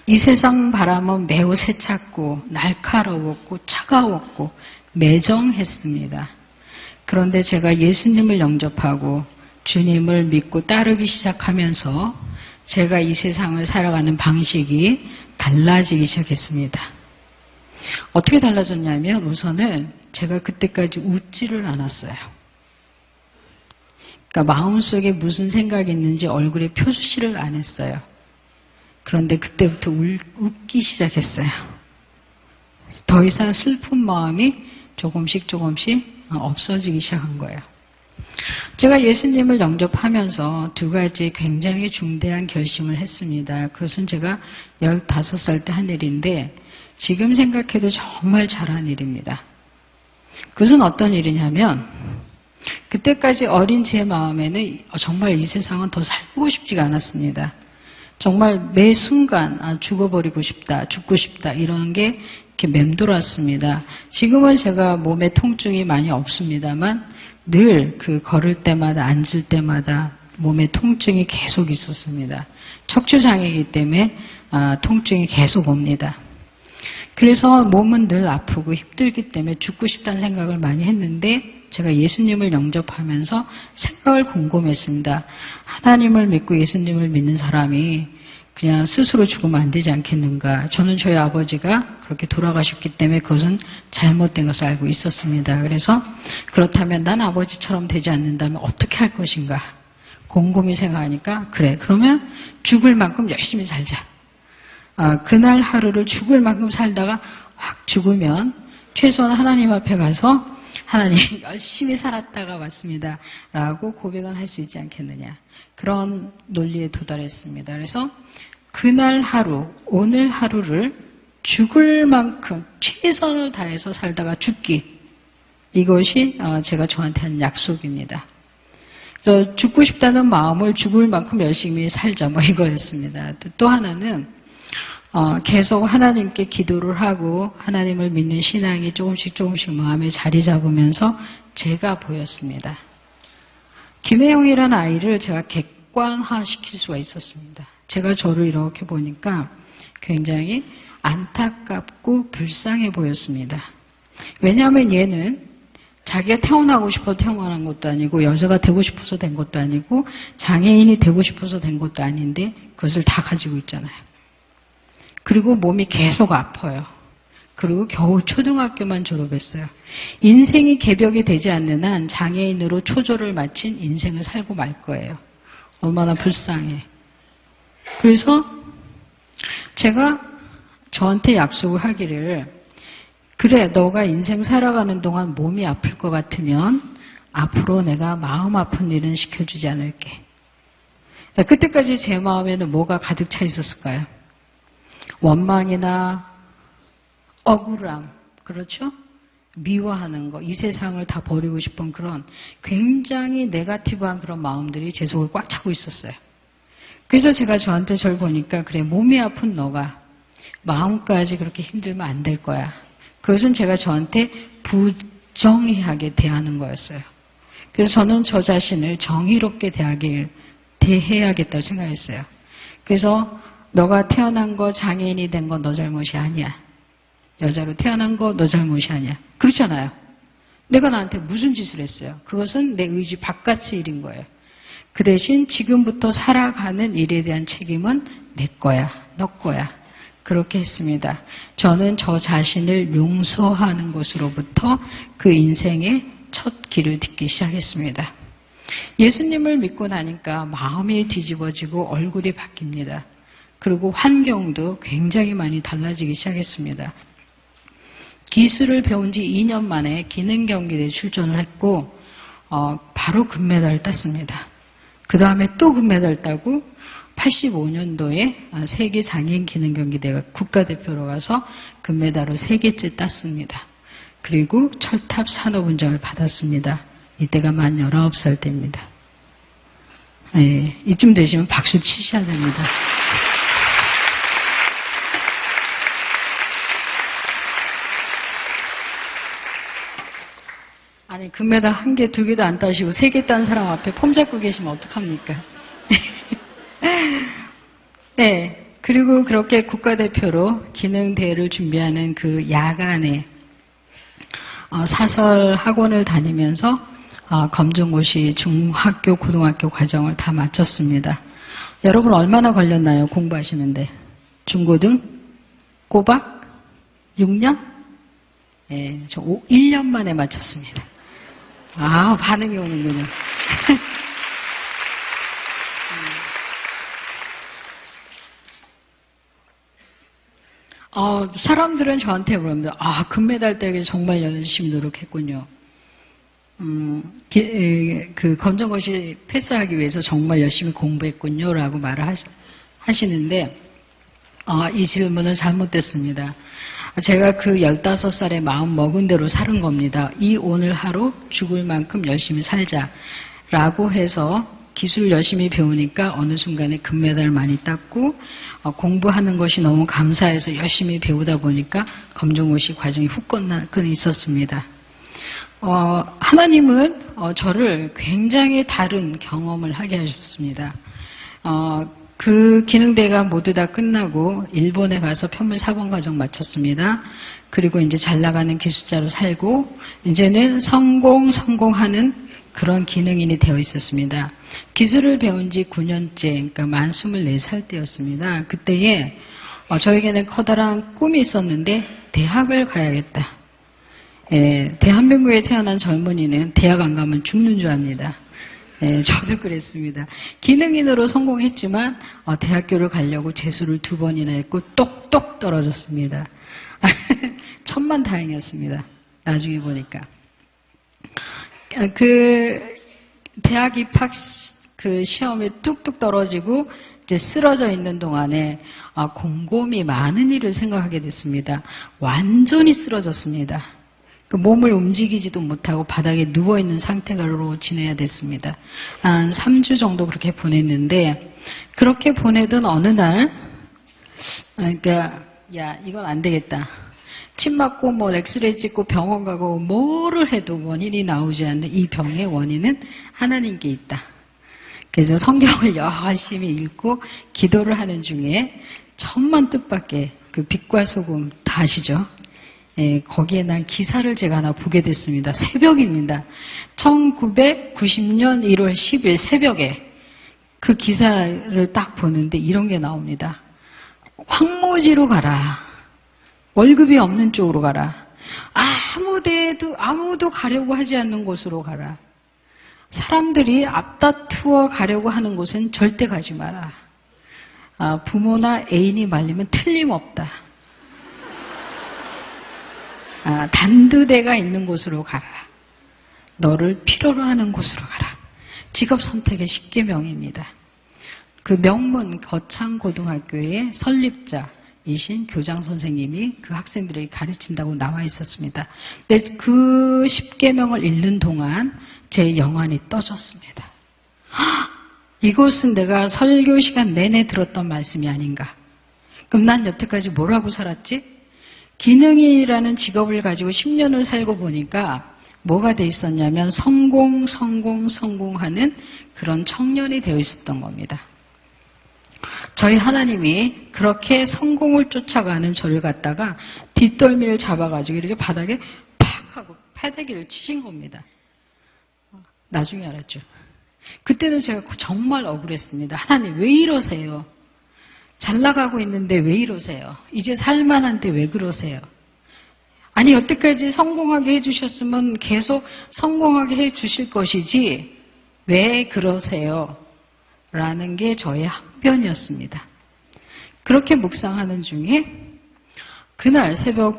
이 세상 바람은 매우 세찼고 날카로웠고 차가웠고 매정했습니다. 그런데 제가 예수님을 영접하고 주님을 믿고 따르기 시작하면서 제가 이 세상을 살아가는 방식이 달라지기 시작했습니다. 어떻게 달라졌냐면 우선은 제가 그때까지 웃지를 않았어요. 그러니까 마음속에 무슨 생각이 있는지 얼굴에 표시를 안 했어요. 그런데 그때부터 웃기 시작했어요. 더 이상 슬픈 마음이 조금씩 없어지기 시작한 거예요. 제가 예수님을 영접하면서 두 가지 굉장히 중대한 결심을 했습니다. 그것은 제가 15살 때 한 일인데 지금 생각해도 정말 잘한 일입니다. 그것은 어떤 일이냐면 그때까지 어린 제 마음에는 정말 이 세상은 더 살고 싶지가 않았습니다. 정말 매 순간 죽어버리고 싶다, 죽고 싶다 이런 게 이렇게 맴돌았습니다. 지금은 제가 몸에 통증이 많이 없습니다만 늘 그 걸을 때마다 앉을 때마다 몸에 통증이 계속 있었습니다. 척추장애이기 때문에 통증이 계속 옵니다. 그래서 몸은 늘 아프고 힘들기 때문에 죽고 싶다는 생각을 많이 했는데 제가 예수님을 영접하면서 생각을 곰곰했습니다. 하나님을 믿고 예수님을 믿는 사람이 그냥 스스로 죽으면 안 되지 않겠는가. 저는 저희 아버지가 그렇게 돌아가셨기 때문에 그것은 잘못된 것을 알고 있었습니다. 그래서 그렇다면 난 아버지처럼 되지 않는다면 어떻게 할 것인가. 곰곰이 생각하니까 그래 그러면 죽을 만큼 열심히 살자. 그날 하루를 죽을 만큼 살다가 확 죽으면 최소한 하나님 앞에 가서 하나님 열심히 살았다가 왔습니다. 라고 고백은 할 수 있지 않겠느냐. 그런 논리에 도달했습니다. 그래서 그날 하루, 오늘 하루를 죽을 만큼 최선을 다해서 살다가 죽기. 이것이 제가 저한테 한 약속입니다. 그래서 죽고 싶다는 마음을 죽을 만큼 열심히 살자. 뭐 이거였습니다. 또 하나는 계속 하나님께 기도를 하고 하나님을 믿는 신앙이 조금씩 마음에 자리 잡으면서 제가 보였습니다. 김혜영이라는 아이를 제가 객관화시킬 수가 있었습니다. 제가 저를 이렇게 보니까 굉장히 안타깝고 불쌍해 보였습니다. 왜냐하면 얘는 자기가 태어나고 싶어서 태어난 것도 아니고 여자가 되고 싶어서 된 것도 아니고 장애인이 되고 싶어서 된 것도 아닌데 그것을 다 가지고 있잖아요. 그리고 몸이 계속 아파요. 그리고 겨우 초등학교만 졸업했어요. 인생이 개벽이 되지 않는 한 장애인으로 초조를 마친 인생을 살고 말 거예요. 얼마나 불쌍해. 그래서 제가 저한테 약속을 하기를 그래 너가 인생 살아가는 동안 몸이 아플 것 같으면 앞으로 내가 마음 아픈 일은 시켜주지 않을게. 그때까지 제 마음에는 뭐가 가득 차 있었을까요? 원망이나 억울함, 그렇죠? 미워하는 거, 이 세상을 다 버리고 싶은 그런 굉장히 네거티브한 그런 마음들이 제 속을 꽉 차고 있었어요. 그래서 제가 저한테 저를 보니까 그래 몸이 아픈 너가 마음까지 그렇게 힘들면 안 될 거야. 그것은 제가 저한테 부정의하게 대하는 거였어요. 그래서 저는 저 자신을 정의롭게 대해야겠다고 생각했어요. 그래서 너가 태어난 거 장애인이 된 건 너 잘못이 아니야. 여자로 태어난 거 너 잘못이 아니야. 그렇잖아요. 내가 나한테 무슨 짓을 했어요? 그것은 내 의지 바깥의 일인 거예요. 그 대신 지금부터 살아가는 일에 대한 책임은 내 거야. 너 거야. 그렇게 했습니다. 저는 저 자신을 용서하는 것으로부터 그 인생의 첫 길을 딛기 시작했습니다. 예수님을 믿고 나니까 마음이 뒤집어지고 얼굴이 바뀝니다. 그리고 환경도 굉장히 많이 달라지기 시작했습니다. 기술을 배운 지 2년 만에 기능 경기대에 출전을 했고 바로 금메달을 땄습니다. 그 다음에 또 금메달 따고 85년도에 세계 장애인 기능 경기대회 국가대표로 가서 금메달을 3개째 땄습니다. 그리고 철탑 산업훈장을 받았습니다. 이때가 만 19살 때입니다. 네, 이쯤 되시면 박수 치셔야 됩니다. 아니, 금메달 1개, 2개도 안 따시고 3개 딴 사람 앞에 폼 잡고 계시면 어떡합니까? 네, 그리고 그렇게 국가대표로 기능대회를 준비하는 그 야간에 사설 학원을 다니면서 검정고시 중학교, 고등학교 과정을 다 마쳤습니다. 여러분 얼마나 걸렸나요? 공부하시는데. 중고등? 꼬박? 6년? 네, 저 1년 만에 마쳤습니다. 반응이 오는군요. 사람들은 저한테 물어봅니다. 금메달 따기 정말 열심히 노력했군요. 그 검정고시 패스하기 위해서 정말 열심히 공부했군요. 라고 말을 하시는데, 이 질문은 잘못됐습니다. 제가 그 15살에 마음 먹은 대로 사는 겁니다. 이 오늘 하루 죽을 만큼 열심히 살자. 라고 해서 기술 열심히 배우니까 어느 순간에 금메달 많이 땄고 공부하는 것이 너무 감사해서 열심히 배우다 보니까 검정고시 과정이 훅 끝이 있었습니다. 하나님은 저를 굉장히 다른 경험을 하게 하셨습니다. 그 기능대가 모두 다 끝나고 일본에 가서 편물 4번 과정 마쳤습니다. 그리고 이제 잘 나가는 기술자로 살고 이제는 성공하는 그런 기능인이 되어 있었습니다. 기술을 배운 지 9년째, 그러니까 만 24살 때였습니다. 그때에 저에게는 커다란 꿈이 있었는데 대학을 가야겠다. 대한민국에 태어난 젊은이는 대학 안 가면 죽는 줄 압니다. 저도 그랬습니다. 기능인으로 성공했지만 대학교를 가려고 재수를 2번이나 했고 똑똑 떨어졌습니다. 천만다행이었습니다. 나중에 보니까. 그 대학 입학 그 시험에 뚝뚝 떨어지고 이제 쓰러져 있는 동안에 곰곰이 많은 일을 생각하게 됐습니다. 완전히 쓰러졌습니다. 그 몸을 움직이지도 못하고 바닥에 누워있는 상태로 지내야 됐습니다. 한 3주 정도 그렇게 보냈는데 그렇게 보내던 어느 날 그러니까 이건 안 되겠다. 침 맞고 뭐 엑스레이 찍고 병원 가고 뭐를 해도 원인이 나오지 않는 이 병의 원인은 하나님께 있다. 그래서 성경을 열심히 읽고 기도를 하는 중에 천만 뜻밖의 그 빛과 소금 다 아시죠? 거기에 난 기사를 제가 하나 보게 됐습니다. 새벽입니다. 1990년 1월 10일 새벽에 그 기사를 딱 보는데 이런 게 나옵니다. 황무지로 가라. 월급이 없는 쪽으로 가라. 아무도 가려고 하지 않는 곳으로 가라. 사람들이 앞다투어 가려고 하는 곳은 절대 가지 마라. 부모나 애인이 말리면 틀림없다. 단두대가 있는 곳으로 가라. 너를 필요로 하는 곳으로 가라. 직업 선택의 10계명입니다. 그 명문 거창고등학교의 설립자이신 교장 선생님이 그 학생들에게 가르친다고 나와 있었습니다. 근데 그 10계명을 읽는 동안 제 영안이 떠졌습니다. 이것은 내가 설교 시간 내내 들었던 말씀이 아닌가. 그럼 난 여태까지 뭘 하고 살았지? 기능인이라는 직업을 가지고 10년을 살고 보니까 뭐가 돼 있었냐면 성공하는 그런 청년이 되어 있었던 겁니다. 저희 하나님이 그렇게 성공을 쫓아가는 저를 갖다가 뒷덜미를 잡아가지고 이렇게 바닥에 팍 하고 패대기를 치신 겁니다. 나중에 알았죠. 그때는 제가 정말 억울했습니다. 하나님 왜 이러세요? 잘 나가고 있는데 왜 이러세요? 이제 살만한데 왜 그러세요? 아니 여태까지 성공하게 해주셨으면 계속 성공하게 해주실 것이지 왜 그러세요? 라는 게 저의 항변이었습니다. 그렇게 묵상하는 중에 그날 새벽에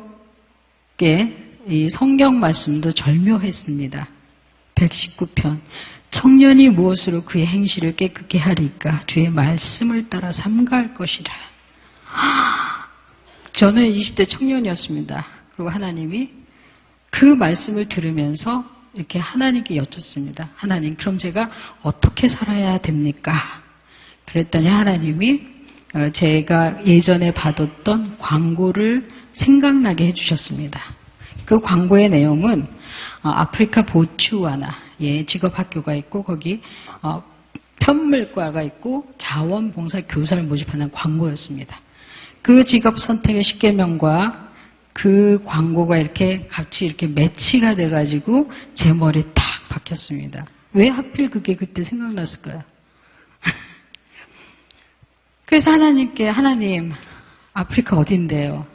이 성경 말씀도 절묘했습니다. 119편 청년이 무엇으로 그의 행실을 깨끗게 하리까 주의 말씀을 따라 삼가할 것이라. 저는 20대 청년이었습니다. 그리고 하나님이 그 말씀을 들으면서 이렇게 하나님께 여쭙습니다. 하나님, 그럼 제가 어떻게 살아야 됩니까? 그랬더니 하나님이 제가 예전에 받았던 광고를 생각나게 해주셨습니다. 그 광고의 내용은 아프리카 보츠와나에 직업학교가 있고 거기 편물과가 있고 자원봉사 교사를 모집하는 광고였습니다. 그 직업 선택의 10계명과 그 광고가 이렇게 같이 이렇게 매치가 돼가지고 제 머리에 탁 박혔습니다. 왜 하필 그게 그때 생각났을까요? 그래서 하나님께 하나님 아프리카 어딘데요?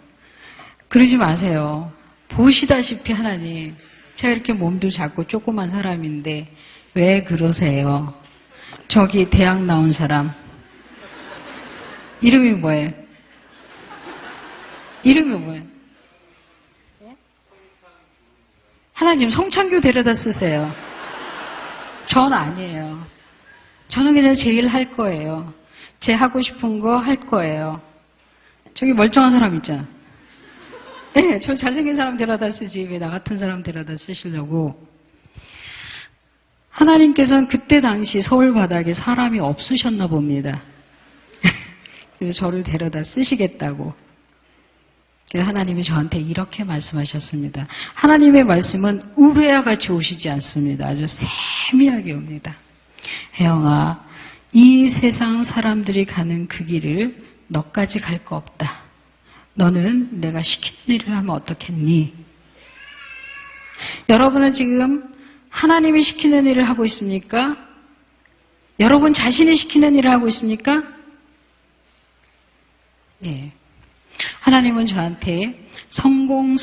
그러지 마세요. 보시다시피 하나님 제가 이렇게 몸도 작고 조그만 사람인데 왜 그러세요? 저기 대학 나온 사람 이름이 뭐예요? 이름이 뭐예요? 하나님 성창교 데려다 쓰세요. 전 아니에요. 저는 그냥 제 일 할 거예요. 제 하고 싶은 거 할 거예요. 저기 멀쩡한 사람 있잖아. 네, 저 잘생긴 사람 데려다 쓰지 왜 나 같은 사람 데려다 쓰시려고. 하나님께서는 그때 당시 서울 바닥에 사람이 없으셨나 봅니다. 그래서 저를 데려다 쓰시겠다고. 그래서 하나님이 저한테 이렇게 말씀하셨습니다. 하나님의 말씀은 우레와 같이 오시지 않습니다. 아주 세미하게 옵니다. 혜영아, 이 세상 사람들이 가는 그 길을 너까지 갈 거 없다. 너는 내가 시키는 일을 하면 어떻겠니? 여러분은 지금 하나님이 시키는 일을 하고 있습니까? 여러분 자신이 시키는 일을 하고 있습니까? 네. 하나님은 저한테 성공.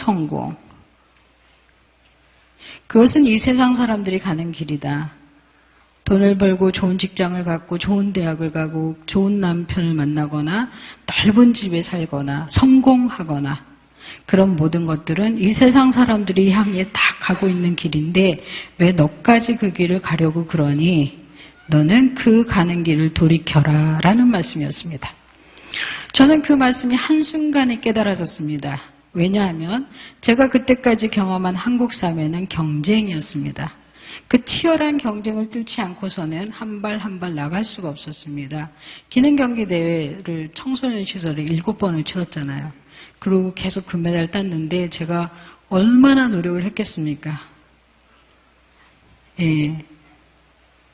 그것은 이 세상 사람들이 가는 길이다. 돈을 벌고 좋은 직장을 갖고 좋은 대학을 가고 좋은 남편을 만나거나 넓은 집에 살거나 성공하거나 그런 모든 것들은 이 세상 사람들이 향해 딱 가고 있는 길인데 왜 너까지 그 길을 가려고 그러니? 너는 그 가는 길을 돌이켜라 라는 말씀이었습니다. 저는 그 말씀이 한순간에 깨달아졌습니다. 왜냐하면 제가 그때까지 경험한 한국 사회는 경쟁이었습니다. 그 치열한 경쟁을 뚫지 않고서는 한 발 한 발 나갈 수가 없었습니다. 기능경기대회를 청소년 시설에 7번을 치렀잖아요. 그리고 계속 금메달 땄는데 제가 얼마나 노력을 했겠습니까? 예.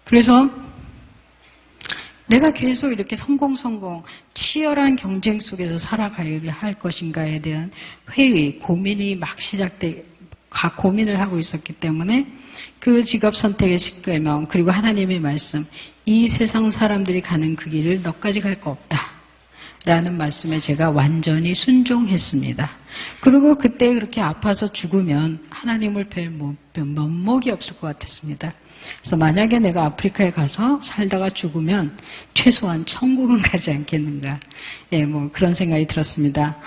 그래서 내가 계속 이렇게 성공, 치열한 경쟁 속에서 살아가야 할 것인가에 대한 회의, 고민이 막 고민을 하고 있었기 때문에 그 직업 선택의 10계명 그리고 하나님의 말씀, 이 세상 사람들이 가는 그 길을 너까지 갈 거 없다. 라는 말씀에 제가 완전히 순종했습니다. 그리고 그때 그렇게 아파서 죽으면 하나님을 뵐 면목이 없을 것 같았습니다. 그래서 만약에 내가 아프리카에 가서 살다가 죽으면 최소한 천국은 가지 않겠는가. 예, 그런 생각이 들었습니다.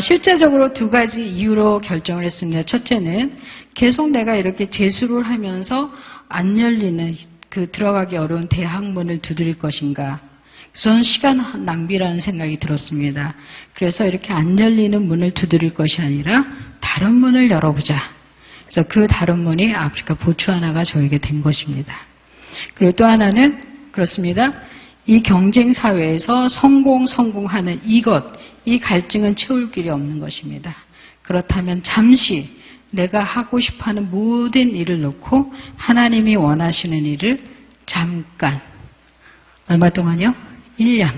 실제적으로 2가지 이유로 결정을 했습니다. 첫째는 계속 내가 이렇게 재수를 하면서 안 열리는 들어가기 어려운 대학문을 두드릴 것인가. 저는 시간 낭비라는 생각이 들었습니다. 그래서 이렇게 안 열리는 문을 두드릴 것이 아니라 다른 문을 열어보자. 그래서 그 다른 문이 아프리카 보츠와나가 저에게 된 것입니다. 그리고 또 하나는 그렇습니다. 이 경쟁 사회에서 성공하는 이 갈증은 채울 길이 없는 것입니다. 그렇다면 잠시 내가 하고 싶어하는 모든 일을 놓고 하나님이 원하시는 일을 잠깐, 얼마 동안요? 1년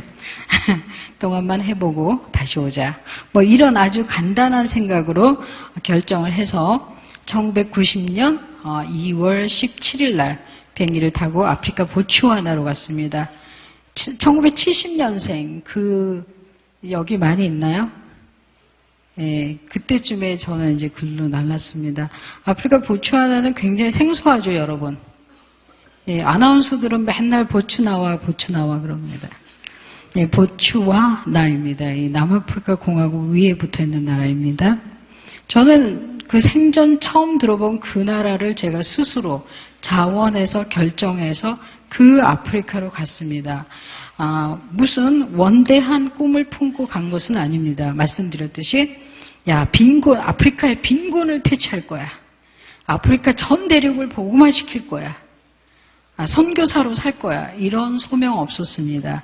동안만 해보고 다시 오자. 이런 아주 간단한 생각으로 결정을 해서 1990년 2월 17일 날 비행기를 타고 아프리카 보츠와나로 갔습니다. 1970년생 그 여기 많이 있나요? 예, 그때쯤에 저는 이제 글로 날랐습니다. 아프리카 보츠와나는 굉장히 생소하죠, 여러분. 예, 아나운서들은 맨날 보츠 나와 그럽니다. 예, 보츠와나입니다. 이 남아프리카 공화국 위에 붙어 있는 나라입니다. 저는 그 생전 처음 들어본 그 나라를 제가 스스로 자원해서 결정해서 그 아프리카로 갔습니다. 무슨 원대한 꿈을 품고 간 것은 아닙니다. 말씀드렸듯이, 빈곤, 아프리카의 빈곤을 퇴치할 거야. 아프리카 전 대륙을 복음화 시킬 거야. 선교사로 살 거야. 이런 소명 없었습니다.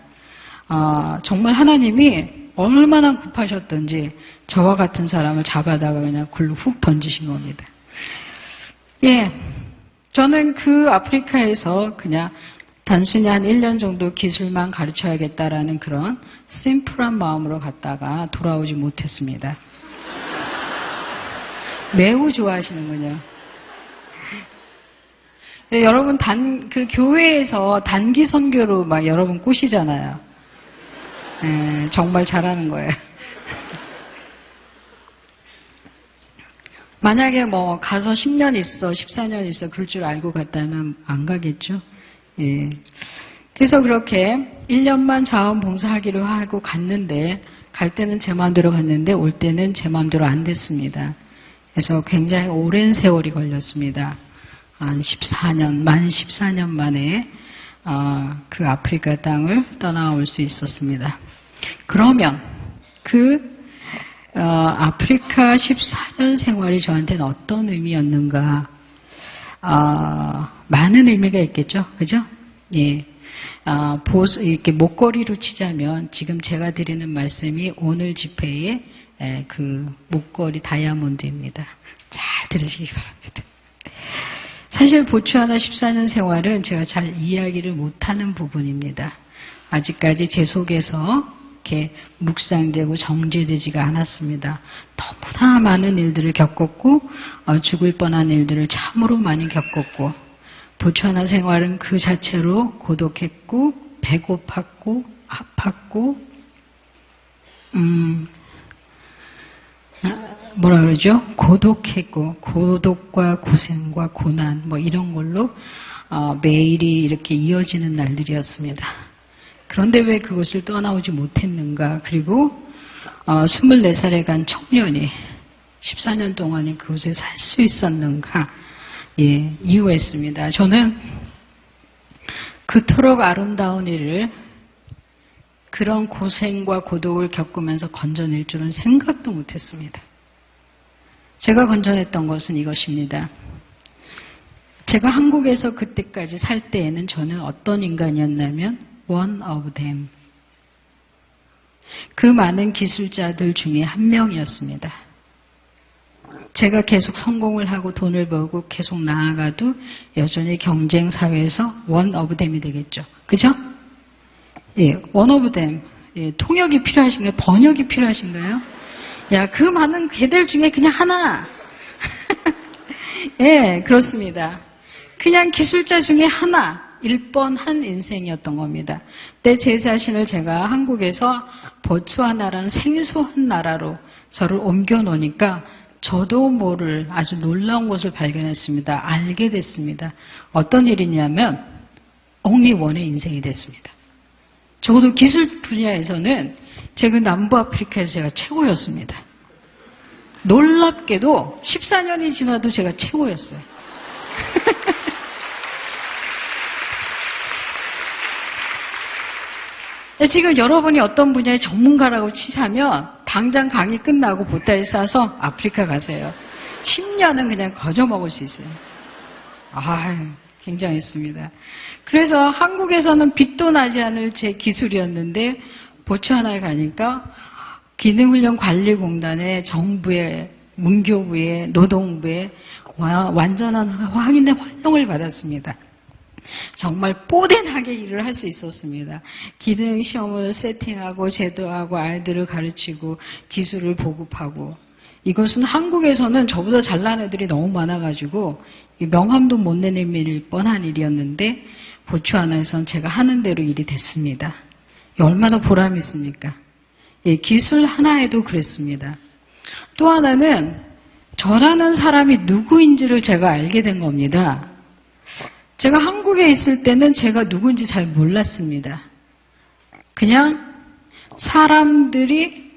정말 하나님이 얼마나 급하셨던지 저와 같은 사람을 잡아다가 그냥 굴로 훅 던지신 겁니다. 예, 저는 그 아프리카에서 그냥 단순히 한 1년 정도 기술만 가르쳐야겠다라는 그런 심플한 마음으로 갔다가 돌아오지 못했습니다. 매우 좋아하시는군요. 네, 여러분 그 교회에서 단기 선교로 막 여러분 꼬시잖아요. 네, 정말 잘하는 거예요. 만약에 뭐 가서 10년 있어, 14년 있어 그럴 줄 알고 갔다면 안 가겠죠. 예. 그래서 그렇게 1년만 자원봉사하기로 하고 갔는데, 갈 때는 제 마음대로 갔는데 올 때는 제 마음대로 안 됐습니다. 그래서 굉장히 오랜 세월이 걸렸습니다. 한 14년, 만 14년 만에 그 아프리카 땅을 떠나올 수 있었습니다. 그러면 아프리카 14년 생활이 저한테는 어떤 의미였는가? 많은 의미가 있겠죠, 그죠? 예. 이렇게 목걸이로 치자면 지금 제가 드리는 말씀이 오늘 집회의 그 목걸이 다이아몬드입니다. 잘 들으시기 바랍니다. 사실 보츠와나 14년 생활은 제가 잘 이야기를 못하는 부분입니다. 아직까지 제 속에서 이렇게 묵상되고 정제되지가 않았습니다. 너무나 많은 일들을 겪었고 죽을 뻔한 일들을 참으로 많이 겪었고, 보츠와나 생활은 그 자체로 고독했고 배고팠고 아팠고 뭐라 그러죠? 고독했고, 고독과 고생과 고난 뭐 이런 걸로 매일이 이렇게 이어지는 날들이었습니다. 그런데 왜 그것을 떠나오지 못했는가? 그리고 24살에 간 청년이 14년 동안에 그곳에 살 수 있었는가? 예, 이유가 있습니다. 저는 그토록 아름다운 일을 그런 고생과 고독을 겪으면서 건져낼 줄은 생각도 못했습니다. 제가 건져냈던 것은 이것입니다. 제가 한국에서 그때까지 살 때에는 저는 어떤 인간이었냐면 one of them. 그 많은 기술자들 중에 한 명이었습니다. 제가 계속 성공을 하고 돈을 벌고 계속 나아가도 여전히 경쟁 사회에서 one of them이 되겠죠. 그죠? 예, one of them. 예, 통역이 필요하신가요? 번역이 필요하신가요? 그 많은 개들 중에 그냥 하나. 예, 그렇습니다. 그냥 기술자 중에 하나. 일 뻔한 인생이었던 겁니다. 근데 제 자신을 제가 한국에서 보츠와나라는 생소한 나라로 저를 옮겨 놓으니까 저도 모를 아주 놀라운 것을 발견했습니다. 알게 됐습니다. 어떤 일이냐면 only one의 인생이 됐습니다. 적어도 기술 분야에서는 제가 남부아프리카에서 제가 최고였습니다. 놀랍게도 14년이 지나도 제가 최고였어요. 지금 여러분이 어떤 분야의 전문가라고 치사면 당장 강의 끝나고 보따리 싸서 아프리카 가세요. 10년은 그냥 거저 먹을 수 있어요. 굉장했습니다. 그래서 한국에서는 빛도 나지 않을 제 기술이었는데 보츠와나에 가니까 기능훈련관리공단의 정부의 문교부의 노동부의 완전한 확인의 환영을 받았습니다. 정말 뽀대나게 일을 할 수 있었습니다. 기능 시험을 세팅하고 제도하고 아이들을 가르치고 기술을 보급하고, 이것은 한국에서는 저보다 잘난 애들이 너무 많아가지고 명함도 못 내는 일이 뻔한 일이었는데 보츠와나에서는 제가 하는 대로 일이 됐습니다. 얼마나 보람이 있습니까? 예, 기술 하나에도 그랬습니다. 또 하나는 저라는 사람이 누구인지를 제가 알게 된 겁니다. 제가 한국에 있을 때는 제가 누군지 잘 몰랐습니다. 그냥 사람들이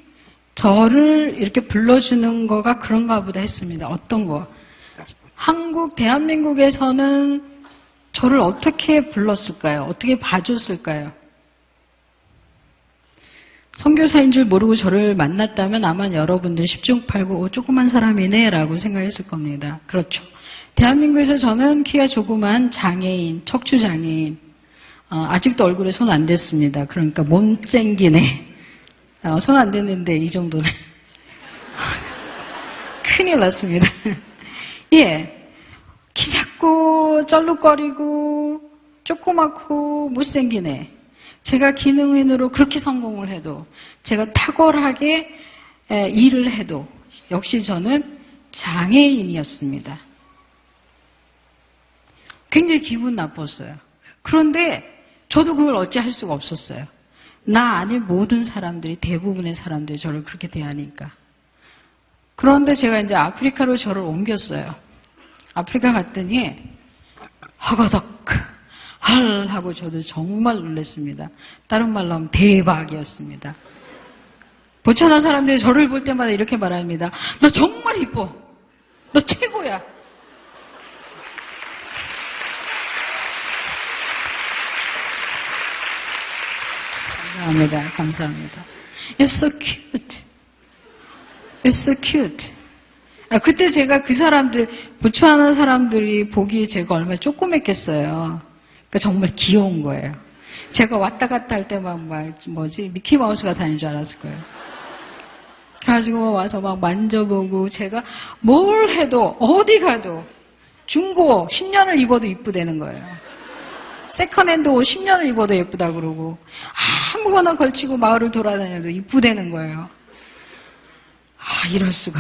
저를 이렇게 불러주는 거가 그런가 보다 했습니다. 어떤 거? 대한민국에서는 저를 어떻게 불렀을까요? 어떻게 봐줬을까요? 선교사인 줄 모르고 저를 만났다면 아마 여러분들 10중 8구 조그만 사람이네 라고 생각했을 겁니다. 그렇죠. 대한민국에서 저는 키가 조그만 장애인, 척추장애인, 아직도 얼굴에 손 안 댔습니다. 그러니까 못생기네. 손 안 댔는데 이 정도는 큰일 났습니다. 예, 키 작고 쩔룩거리고 조그맣고 못생기네. 제가 기능인으로 그렇게 성공을 해도, 제가 탁월하게 일을 해도 역시 저는 장애인이었습니다. 굉장히 기분 나빴어요. 그런데 저도 그걸 어찌할 수가 없었어요. 나 아닌 모든 사람들이, 대부분의 사람들이 저를 그렇게 대하니까. 그런데 제가 이제 아프리카로 저를 옮겼어요. 아프리카 갔더니 허거덕 헐 하고 저도 정말 놀랐습니다. 다른 말로 하면 대박이었습니다. 보츠와나 사람들이 저를 볼 때마다 이렇게 말합니다. 너 정말 이뻐. 너 최고야. 감사합니다. 감사합니다. You're so cute. You're so cute. 그때 제가 그 사람들, 보츠와나 사람들이 보기에 제가 얼마나 조그맸겠어요. 그러니까 정말 귀여운 거예요. 제가 왔다 갔다 할 때만 미키마우스가 다니는 줄 알았을 거예요. 그래가지고 와서 막 만져보고, 제가 뭘 해도, 어디 가도, 중고 10년을 입어도 이쁘다는 거예요. 세컨핸드 옷 10년을 입어도 예쁘다 그러고, 아무거나 걸치고 마을을 돌아다녀도 이쁘다는 거예요. 이럴 수가.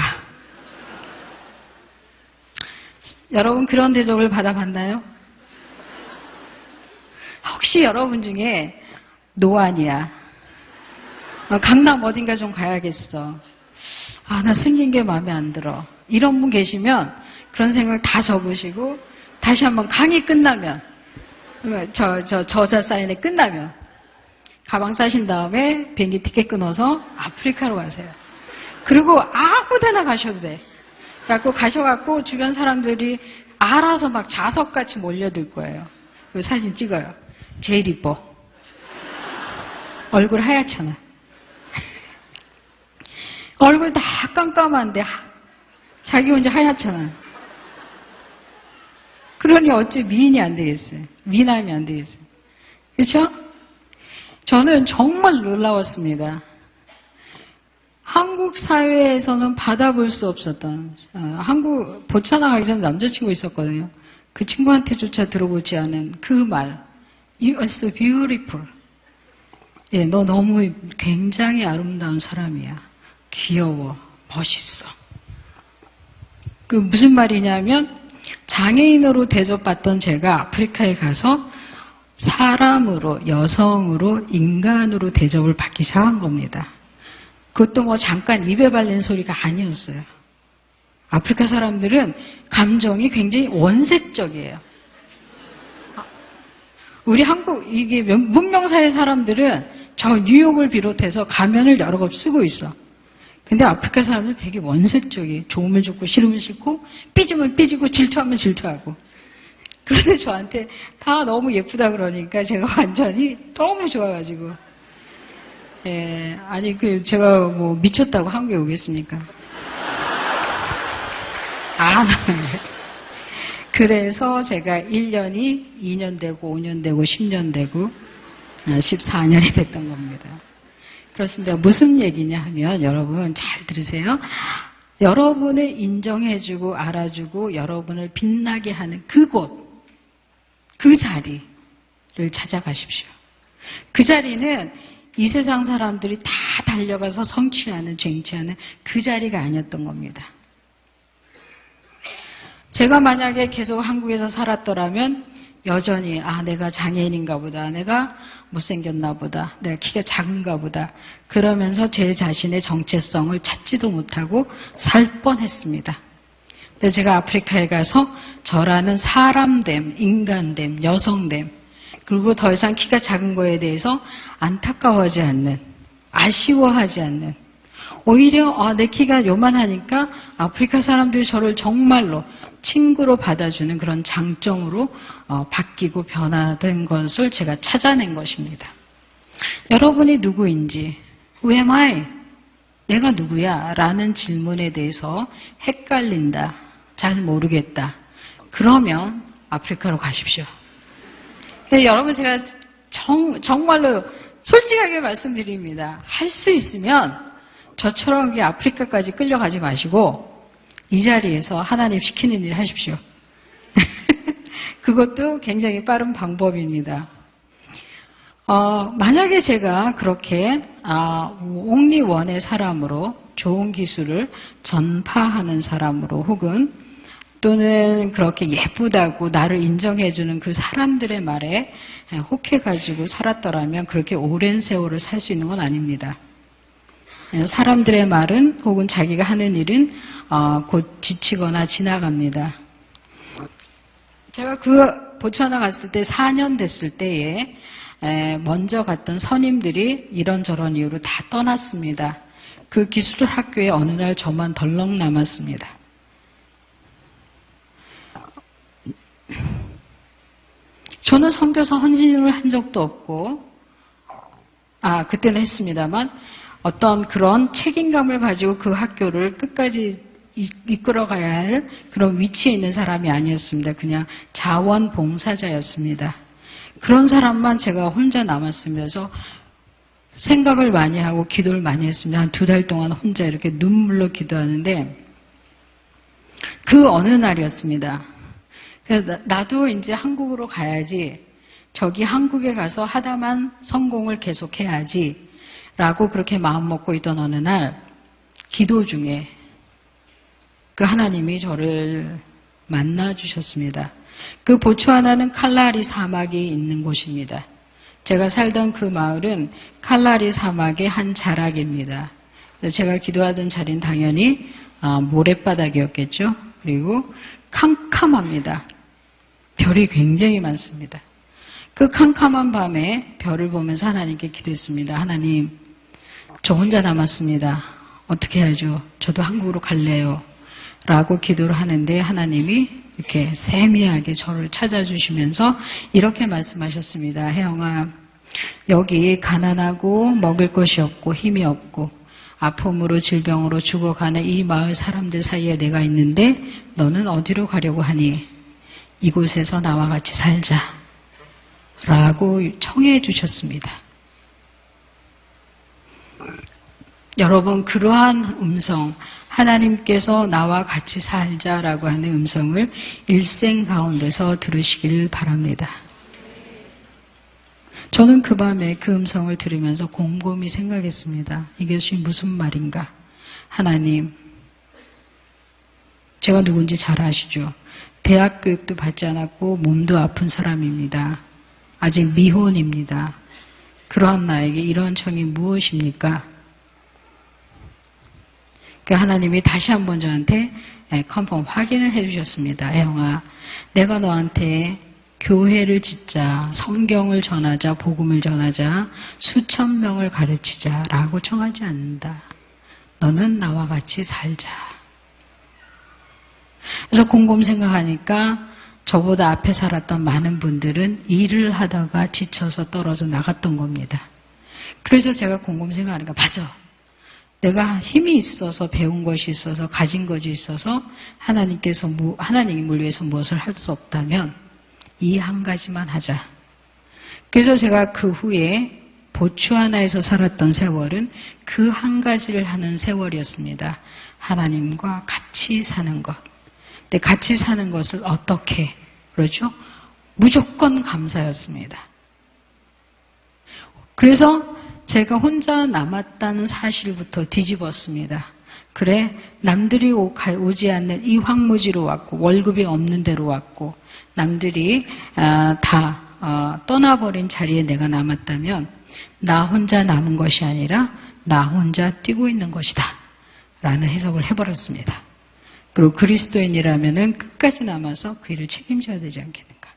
여러분 그런 대접을 받아봤나요? 혹시 여러분 중에 노안이야. 강남 어딘가 좀 가야겠어. 나 생긴 게 마음에 안 들어. 이런 분 계시면 그런 생각을 다 적으시고, 다시 한번 강의 끝나면, 저자 사인회 끝나면 가방 싸신 다음에 비행기 티켓 끊어서 아프리카로 가세요. 그리고 아무 데나 가셔도 돼. 그래갖고 가셔갖고 주변 사람들이 알아서 막 자석같이 몰려들 거예요. 그리고 사진 찍어요. 제일 이뻐. 얼굴 하얗잖아. 얼굴 다 깜깜한데 자기 혼자 하얗잖아. 그러니 어찌 미인이 안 되겠어요. 미남이 안 되겠어요. 그렇죠? 저는 정말 놀라웠습니다. 한국 사회에서는 받아볼 수 없었던, 보츠와나 가기 전에 남자친구 있었거든요. 그 친구한테조차 들어보지 않은 그 말. You are so beautiful. 예, 너 너무 굉장히 아름다운 사람이야. 귀여워. 멋있어. 그 무슨 말이냐면, 장애인으로 대접받던 제가 아프리카에 가서 사람으로, 여성으로, 인간으로 대접을 받기 시작한 겁니다. 그것도 잠깐 입에 발린 소리가 아니었어요. 아프리카 사람들은 감정이 굉장히 원색적이에요. 우리 한국, 이게 문명사회 사람들은 저 뉴욕을 비롯해서 가면을 여러 겹 쓰고 있어. 근데 아프리카 사람들은 되게 원색적이에요. 좋으면 좋고 싫으면 싫고, 삐지면 삐지고, 질투하면 질투하고. 그런데 저한테 다 너무 예쁘다 그러니까 제가 완전히 너무 좋아가지고. 예, 아니, 제가 미쳤다고 한국에 오겠습니까? 그래서 제가 1년이 2년 되고, 5년 되고, 10년 되고, 14년이 됐던 겁니다. 그렇습니다. 무슨 얘기냐 하면, 여러분 잘 들으세요. 여러분을 인정해주고, 알아주고, 여러분을 빛나게 하는 그곳, 그 자리를 찾아가십시오. 그 자리는 이 세상 사람들이 다 달려가서 성취하는, 쟁취하는 그 자리가 아니었던 겁니다. 제가 만약에 계속 한국에서 살았더라면 여전히 내가 장애인인가 보다, 내가 못생겼나 보다, 내가 키가 작은가 보다, 그러면서 제 자신의 정체성을 찾지도 못하고 살 뻔했습니다. 근데 제가 아프리카에 가서 저라는 사람됨, 인간됨, 여성됨, 그리고 더 이상 키가 작은 거에 대해서 안타까워하지 않는, 아쉬워하지 않는, 오히려 내 키가 요만하니까 아프리카 사람들이 저를 정말로 친구로 받아주는 그런 장점으로 바뀌고 변화된 것을 제가 찾아낸 것입니다. 여러분이 누구인지, Who am I? 내가 누구야? 라는 질문에 대해서 헷갈린다, 잘 모르겠다, 그러면 아프리카로 가십시오. 여러분, 제가 정말로 솔직하게 말씀드립니다. 할 수 있으면 저처럼 아프리카까지 끌려가지 마시고 이 자리에서 하나님 시키는 일 하십시오. 그것도 굉장히 빠른 방법입니다. 만약에 제가 그렇게 only one의 사람으로, 좋은 기술을 전파하는 사람으로, 혹은 또는 그렇게 예쁘다고 나를 인정해주는 그 사람들의 말에 혹해가지고 살았더라면 그렇게 오랜 세월을 살 수 있는 건 아닙니다. 사람들의 말은, 혹은 자기가 하는 일은 곧 지치거나 지나갑니다. 제가 그 보츠와나 갔을 때 4년 됐을 때에 먼저 갔던 선임들이 이런저런 이유로 다 떠났습니다. 그 기술 학교에 어느 날 저만 덜렁 남았습니다. 저는 선교사 헌신을 한 적도 없고, 그때는 했습니다만, 어떤 그런 책임감을 가지고 그 학교를 끝까지 이끌어가야 할 그런 위치에 있는 사람이 아니었습니다. 그냥 자원봉사자였습니다. 그런 사람만 제가 혼자 남았습니다. 그래서 생각을 많이 하고 기도를 많이 했습니다. 한 2달 동안 혼자 이렇게 눈물로 기도하는데, 그 어느 날이었습니다. 그래서 나도 이제 한국으로 가야지, 저기 한국에 가서 하다만 성공을 계속해야지 라고 그렇게 마음먹고 있던 어느 날 기도 중에 그 하나님이 저를 만나주셨습니다. 그 보츠와나는 칼라리 사막이 있는 곳입니다. 제가 살던 그 마을은 칼라리 사막의 한 자락입니다. 제가 기도하던 자리는 당연히 모래바닥이었겠죠. 그리고 캄캄합니다. 별이 굉장히 많습니다. 그 캄캄한 밤에 별을 보면서 하나님께 기도했습니다. 하나님, 저 혼자 남았습니다. 어떻게 해야죠? 저도 한국으로 갈래요. 라고 기도를 하는데 하나님이 이렇게 세미하게 저를 찾아주시면서 이렇게 말씀하셨습니다. 혜영아, 여기 가난하고 먹을 것이 없고 힘이 없고 아픔으로 질병으로 죽어가는 이 마을 사람들 사이에 내가 있는데 너는 어디로 가려고 하니? 이곳에서 나와 같이 살자. 라고 청해 주셨습니다. 여러분, 그러한 음성, 하나님께서 나와 같이 살자라고 하는 음성을 일생 가운데서 들으시길 바랍니다. 저는 그 밤에 그 음성을 들으면서 곰곰이 생각했습니다. 이것이 무슨 말인가? 하나님, 제가 누군지 잘 아시죠? 대학 교육도 받지 않았고 몸도 아픈 사람입니다. 아직 미혼입니다. 그러한 나에게 이런 청이 무엇입니까? 그 하나님이 다시 한번 저한테 컨펌 확인을 해주셨습니다. 혜영아, 내가 너한테 교회를 짓자, 성경을 전하자, 복음을 전하자, 수천 명을 가르치자라고 청하지 않는다. 너는 나와 같이 살자. 그래서 곰곰 생각하니까 저보다 앞에 살았던 많은 분들은 일을 하다가 지쳐서 떨어져 나갔던 겁니다. 그래서 제가 곰곰 생각하니까 맞아. 내가 힘이 있어서 배운 것이 있어서 가진 것이 있어서 하나님을 위해서 무엇을 할 수 없다면 이 한 가지만 하자. 그래서 제가 그 후에 보츠와나에서 살았던 세월은 그 한 가지를 하는 세월이었습니다. 하나님과 같이 사는 것. 근데 같이 사는 것을 어떻게 그렇죠? 무조건 감사였습니다. 그래서 제가 혼자 남았다는 사실부터 뒤집었습니다. 그래, 남들이 오지 않는 이 황무지로 왔고 월급이 없는 데로 왔고 남들이 다 떠나버린 자리에 내가 남았다면 나 혼자 남은 것이 아니라 나 혼자 뛰고 있는 것이다 라는 해석을 해버렸습니다. 그리고 그리스도인이라면은 끝까지 남아서 그 일을 책임져야 되지 않겠는가.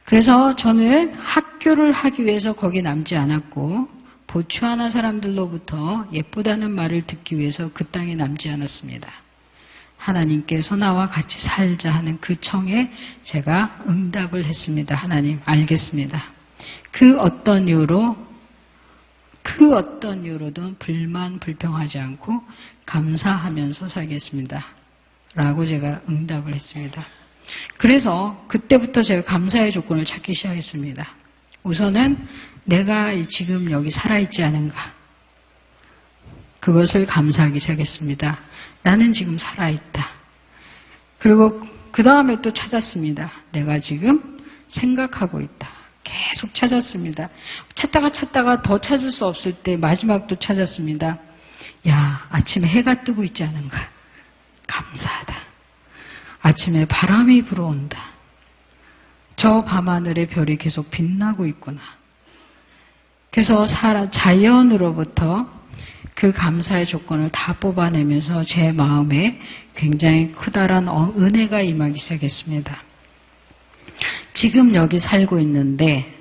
그래서 저는 학교를 하기 위해서 거기 남지 않았고 보츠와나 사람들로부터 예쁘다는 말을 듣기 위해서 그 땅에 남지 않았습니다. 하나님께서 나와 같이 살자 하는 그 청에 제가 응답을 했습니다. 하나님, 알겠습니다. 그 어떤 이유로든 불만 불평하지 않고 감사하면서 살겠습니다. 라고 제가 응답을 했습니다. 그래서 그때부터 제가 감사의 조건을 찾기 시작했습니다. 우선은 내가 지금 여기 살아있지 않은가. 그것을 감사하기 시작했습니다. 나는 지금 살아있다. 그리고 그 다음에 또 찾았습니다. 내가 지금 생각하고 있다. 계속 찾았습니다. 찾다가 더 찾을 수 없을 때 마지막도 찾았습니다. 야, 아침에 해가 뜨고 있지 않은가. 감사하다. 아침에 바람이 불어온다. 저 밤하늘의 별이 계속 빛나고 있구나. 그래서 자연으로부터 그 감사의 조건을 다 뽑아내면서 제 마음에 굉장히 커다란 은혜가 임하기 시작했습니다. 지금 여기 살고 있는데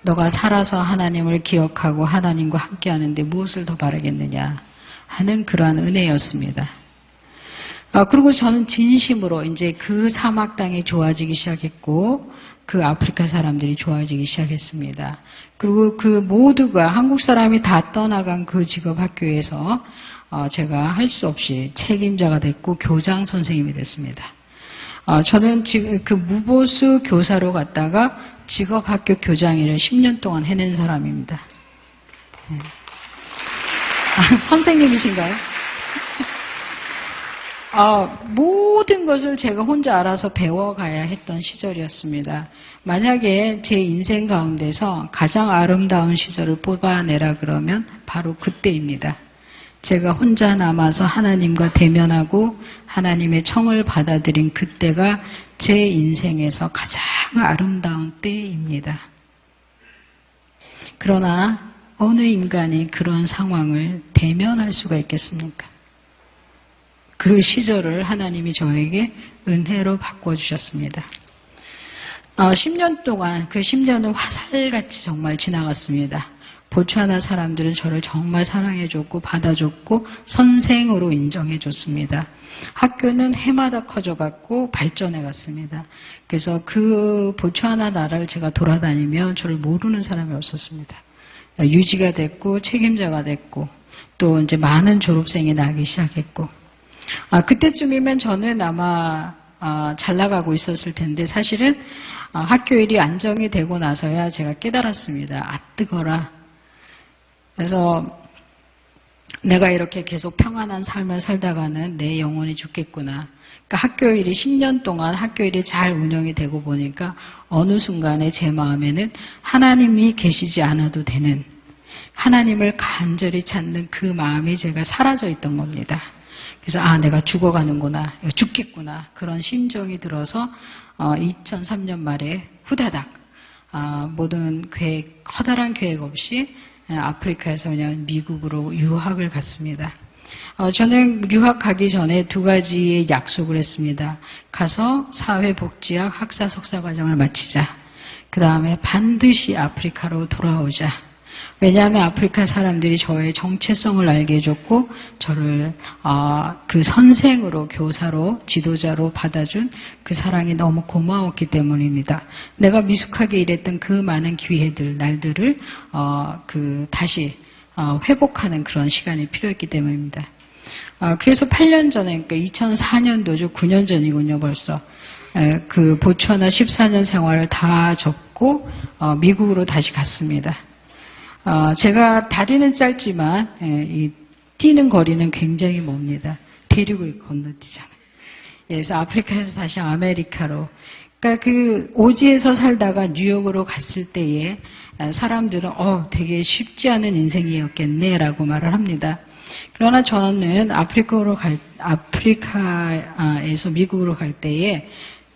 너가 살아서 하나님을 기억하고 하나님과 함께 하는데 무엇을 더 바라겠느냐 하는 그러한 은혜였습니다. 그리고 저는 진심으로 이제 그 사막 땅이 좋아지기 시작했고 그 아프리카 사람들이 좋아지기 시작했습니다. 그리고 그 모두가 한국 사람이 다 떠나간 그 직업 학교에서 제가 할 수 없이 책임자가 됐고 교장 선생님이 됐습니다. 저는 지금 그 무보수 교사로 갔다가 직업 학교 교장 일을 10년 동안 해낸 사람입니다. 선생님이신가요? 모든 것을 제가 혼자 알아서 배워가야 했던 시절이었습니다. 만약에 제 인생 가운데서 가장 아름다운 시절을 뽑아내라 그러면 바로 그때입니다. 제가 혼자 남아서 하나님과 대면하고 하나님의 청을 받아들인 그때가 제 인생에서 가장 아름다운 때입니다. 그러나 어느 인간이 그런 상황을 대면할 수가 있겠습니까? 그 시절을 하나님이 저에게 은혜로 바꿔주셨습니다. 10년 동안 그 10년은 화살같이 정말 지나갔습니다. 보츠와나 사람들은 저를 정말 사랑해줬고 받아줬고 선생으로 인정해줬습니다. 학교는 해마다 커져갔고 발전해갔습니다. 그래서 그 보츠와나 나라를 제가 돌아다니면 저를 모르는 사람이 없었습니다. 유지가 됐고 책임자가 됐고 또 이제 많은 졸업생이 나기 시작했고 그때쯤이면 저는 아마 잘 나가고 있었을 텐데 사실은 학교 일이 안정이 되고 나서야 제가 깨달았습니다. 뜨거라. 그래서 내가 이렇게 계속 평안한 삶을 살다가는 내 영혼이 죽겠구나. 그러니까 학교 일이 10년 동안 학교 일이 잘 운영이 되고 보니까 어느 순간에 제 마음에는 하나님이 계시지 않아도 되는 하나님을 간절히 찾는 그 마음이 제가 사라져 있던 겁니다. 그래서 내가 죽어가는구나, 죽겠구나 그런 심정이 들어서 2003년 말에 후다닥 모든 계획, 커다란 계획 없이 아프리카에서 그냥 미국으로 유학을 갔습니다. 저는 유학 가기 전에 두 가지의 약속을 했습니다. 가서 사회복지학 학사 석사 과정을 마치자. 그 다음에 반드시 아프리카로 돌아오자. 왜냐하면 아프리카 사람들이 저의 정체성을 알게 해줬고 저를 그 선생으로 교사로 지도자로 받아준 그 사랑이 너무 고마웠기 때문입니다. 내가 미숙하게 일했던 그 많은 기회들 날들을 다시 회복하는 그런 시간이 필요했기 때문입니다. 그래서 8년 전에 그러니까 2004년도죠. 9년 전이군요 벌써. 그 보츠와나 14년 생활을 다 접고 미국으로 다시 갔습니다. 제가 다리는 짧지만 뛰는 거리는 굉장히 멉니다. 대륙을 건너뛰잖아요. 그래서 아프리카에서 다시 아메리카로. 그러니까 그 오지에서 살다가 뉴욕으로 갔을 때에 사람들은 되게 쉽지 않은 인생이었겠네라고 말을 합니다. 그러나 저는 아프리카에서 미국으로 갈 때에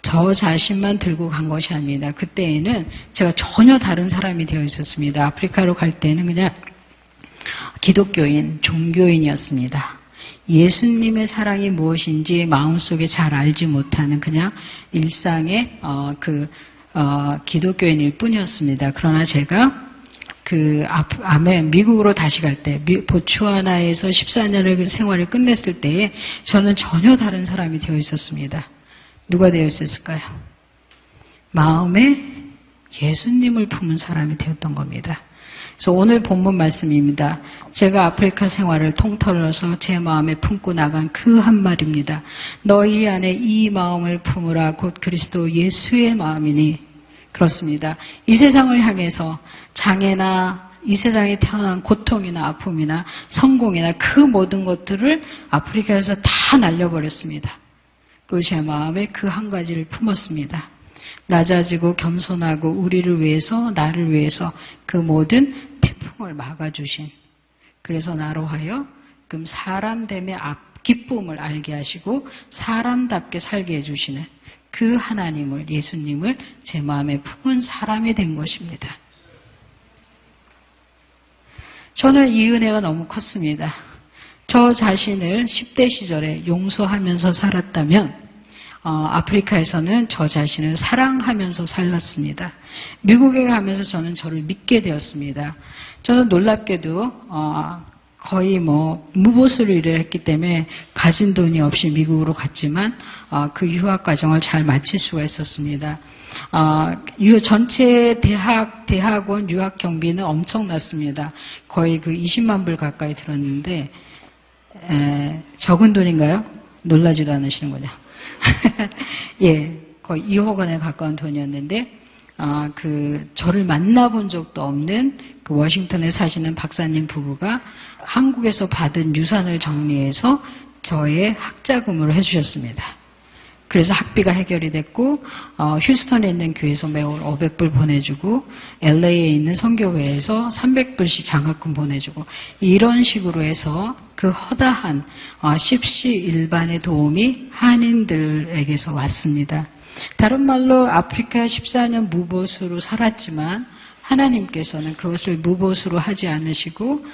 저 자신만 들고 간 것이 아닙니다. 그때에는 제가 전혀 다른 사람이 되어 있었습니다. 아프리카로 갈 때는 그냥 기독교인, 종교인이었습니다. 예수님의 사랑이 무엇인지 마음속에 잘 알지 못하는 그냥 일상의 기독교인일 뿐이었습니다. 그러나 제가 미국으로 다시 갈 때, 보츠와나에서 14년을 생활을 끝냈을 때에 저는 전혀 다른 사람이 되어 있었습니다. 누가 되어 있었을까요? 마음에 예수님을 품은 사람이 되었던 겁니다. 그래서 오늘 본문 말씀입니다. 제가 아프리카 생활을 통틀어서 제 마음에 품고 나간 그 한 말입니다. 너희 안에 이 마음을 품으라 곧 그리스도 예수의 마음이니. 그렇습니다. 이 세상을 향해서 장애나 이 세상에 태어난 고통이나 아픔이나 성공이나 그 모든 것들을 아프리카에서 다 날려버렸습니다. 그리고 제 마음에 그 한 가지를 품었습니다. 낮아지고 겸손하고 우리를 위해서 나를 위해서 그 모든 태풍을 막아주신, 그래서 나로 하여금 사람됨의 기쁨을 알게 하시고 사람답게 살게 해주시는 그 하나님을, 예수님을 제 마음에 품은 사람이 된 것입니다. 저는 이 은혜가 너무 컸습니다. 저 자신을 10대 시절에 용서하면서 살았다면 아프리카에서는 저 자신을 사랑하면서 살았습니다. 미국에 가면서 저는 저를 믿게 되었습니다. 저는 놀랍게도 거의 무보수로 일을 했기 때문에 가진 돈이 없이 미국으로 갔지만 그 유학 과정을 잘 마칠 수가 있었습니다. 전체 대학원 유학 경비는 엄청났습니다. 거의 그 20만 불 가까이 들었는데 적은 돈인가요? 놀라지도 않으시는군요. 예, 거의 2억 원에 가까운 돈이었는데 저를 만나본 적도 없는 그 워싱턴에 사시는 박사님 부부가 한국에서 받은 유산을 정리해서 저의 학자금으로 해주셨습니다. 그래서 학비가 해결이 됐고 휴스턴에 있는 교회에서 매월 500불 보내주고 LA에 있는 선교회에서 300불씩 장학금 보내주고 이런 식으로 해서 그 허다한 십시일반의 도움이 한인들에게서 왔습니다. 다른 말로 아프리카 14년 무보수로 살았지만 하나님께서는 그것을 무보수로 하지 않으시고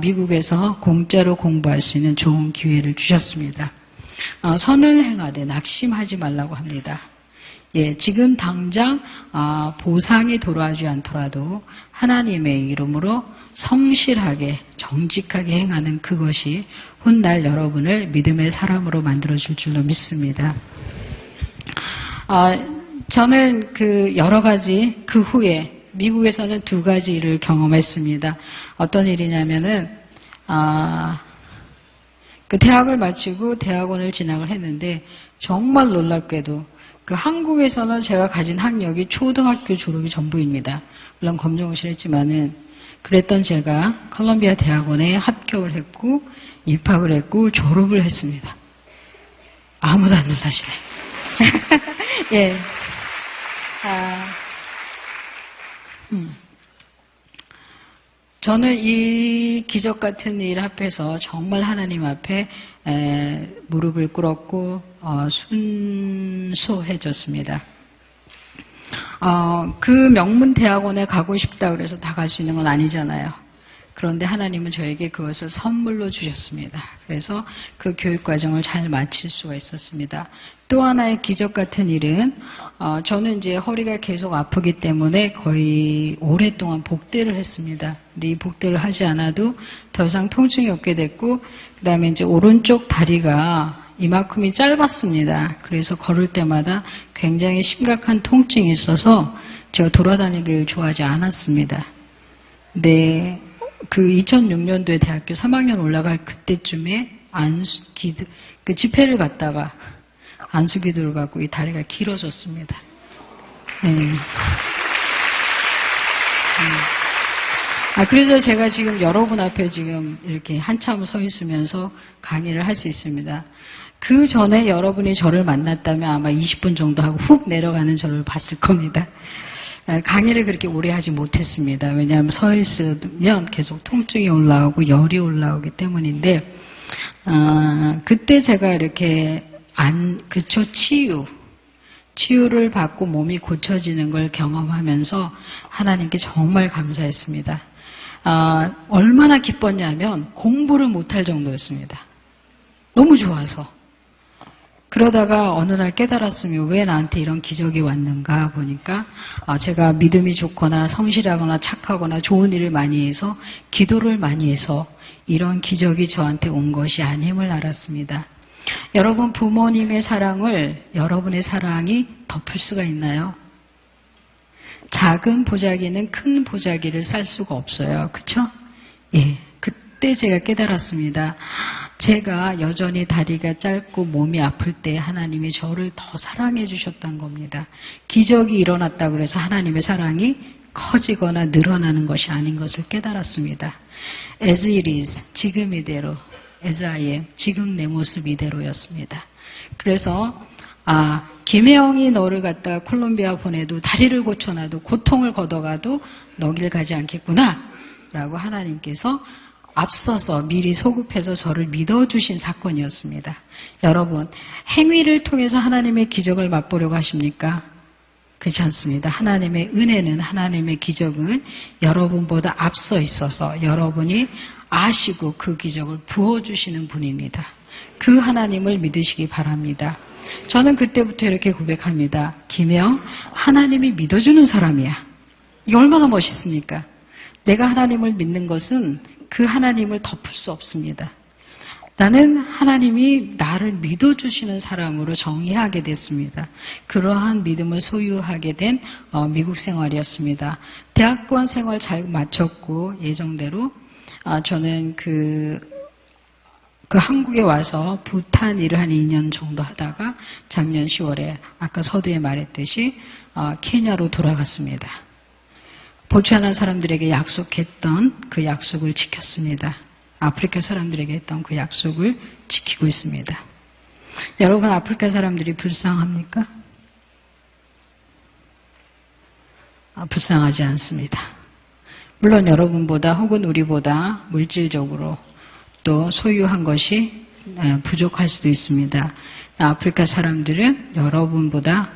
미국에서 공짜로 공부할 수 있는 좋은 기회를 주셨습니다. 선을 행하되 낙심하지 말라고 합니다. 예, 지금 당장 보상이 돌아오지 않더라도 하나님의 이름으로 성실하게 정직하게 행하는 그것이 훗날 여러분을 믿음의 사람으로 만들어줄 줄로 믿습니다. 저는 여러 가지 그 후에 미국에서는 2가지 일을 경험했습니다. 어떤 일이냐면은 그 대학을 마치고 대학원을 진학을 했는데 정말 놀랍게도 그 한국에서는 제가 가진 학력이 초등학교 졸업이 전부입니다. 물론 검정고시를 했지만은 그랬던 제가 컬럼비아 대학원에 합격을 했고 입학을 했고 졸업을 했습니다. 아무도 안 놀라시네. 예. 저는 이 기적 같은 일 앞에서 정말 하나님 앞에 무릎을 꿇었고 순소해졌습니다. 그 명문 대학원에 가고 싶다 그래서 다 갈 수 있는 건 아니잖아요. 그런데 하나님은 저에게 그것을 선물로 주셨습니다. 그래서 그 교육 과정을 잘 마칠 수가 있었습니다. 또 하나의 기적 같은 일은 저는 이제 허리가 계속 아프기 때문에 거의 오랫동안 복대를 했습니다. 근데 이 복대를 하지 않아도 더 이상 통증이 없게 됐고 그다음에 이제 오른쪽 다리가 이만큼이 짧았습니다. 그래서 걸을 때마다 굉장히 심각한 통증이 있어서 제가 돌아다니기를 좋아하지 않았습니다. 네. 그 2006년도에 대학교 3학년 올라갈 그때쯤에 그 집회를 갔다가 안수기도를 받고 이 다리가 길어졌습니다. 네. 그래서 제가 지금 여러분 앞에 지금 이렇게 한참 서 있으면서 강의를 할 수 있습니다. 그 전에 여러분이 저를 만났다면 아마 20분 정도 하고 훅 내려가는 저를 봤을 겁니다. 강의를 그렇게 오래 하지 못했습니다. 왜냐하면 서 있으면 계속 통증이 올라오고 열이 올라오기 때문인데, 그때 제가 이렇게 치유, 치유를 받고 몸이 고쳐지는 걸 경험하면서 하나님께 정말 감사했습니다. 얼마나 기뻤냐면 공부를 못할 정도였습니다. 너무 좋아서. 그러다가 어느 날 깨달았으면 왜 나한테 이런 기적이 왔는가 보니까 제가 믿음이 좋거나 성실하거나 착하거나 좋은 일을 많이 해서 기도를 많이 해서 이런 기적이 저한테 온 것이 아님을 알았습니다. 여러분, 부모님의 사랑을 여러분의 사랑이 덮을 수가 있나요? 작은 보자기는 큰 보자기를 쌀 수가 없어요. 그쵸? 예. 그때 제가 깨달았습니다. 제가 여전히 다리가 짧고 몸이 아플 때 하나님이 저를 더 사랑해 주셨다는 겁니다. 기적이 일어났다고 해서 하나님의 사랑이 커지거나 늘어나는 것이 아닌 것을 깨달았습니다. As it is, 지금 이대로, as I am, 지금 내 모습 이대로였습니다. 그래서 김혜영이 너를 갖다가 콜롬비아 보내도 다리를 고쳐놔도 고통을 걷어가도 너길 가지 않겠구나 라고 하나님께서 앞서서 미리 소급해서 저를 믿어주신 사건이었습니다. 여러분, 행위를 통해서 하나님의 기적을 맛보려고 하십니까? 그렇지 않습니다. 하나님의 은혜는, 하나님의 기적은 여러분보다 앞서 있어서 여러분이 아시고 그 기적을 부어주시는 분입니다. 그 하나님을 믿으시기 바랍니다. 저는 그때부터 이렇게 고백합니다. 김혜영, 하나님이 믿어주는 사람이야. 이게 얼마나 멋있습니까? 내가 하나님을 믿는 것은 그 하나님을 덮을 수 없습니다. 나는 하나님이 나를 믿어주시는 사람으로 정의하게 됐습니다. 그러한 믿음을 소유하게 된 미국 생활이었습니다. 대학원 생활 잘 마쳤고 예정대로 저는 그 한국에 와서 부탄 일을 한 2년 정도 하다가 작년 10월에 아까 서두에 말했듯이 케냐로 돌아갔습니다. 보츠와나 사람들에게 약속했던 그 약속을 지켰습니다. 아프리카 사람들에게 했던 그 약속을 지키고 있습니다. 여러분, 아프리카 사람들이 불쌍합니까? 불쌍하지 않습니다. 물론 여러분보다 혹은 우리보다 물질적으로 또 소유한 것이 부족할 수도 있습니다. 아프리카 사람들은 여러분보다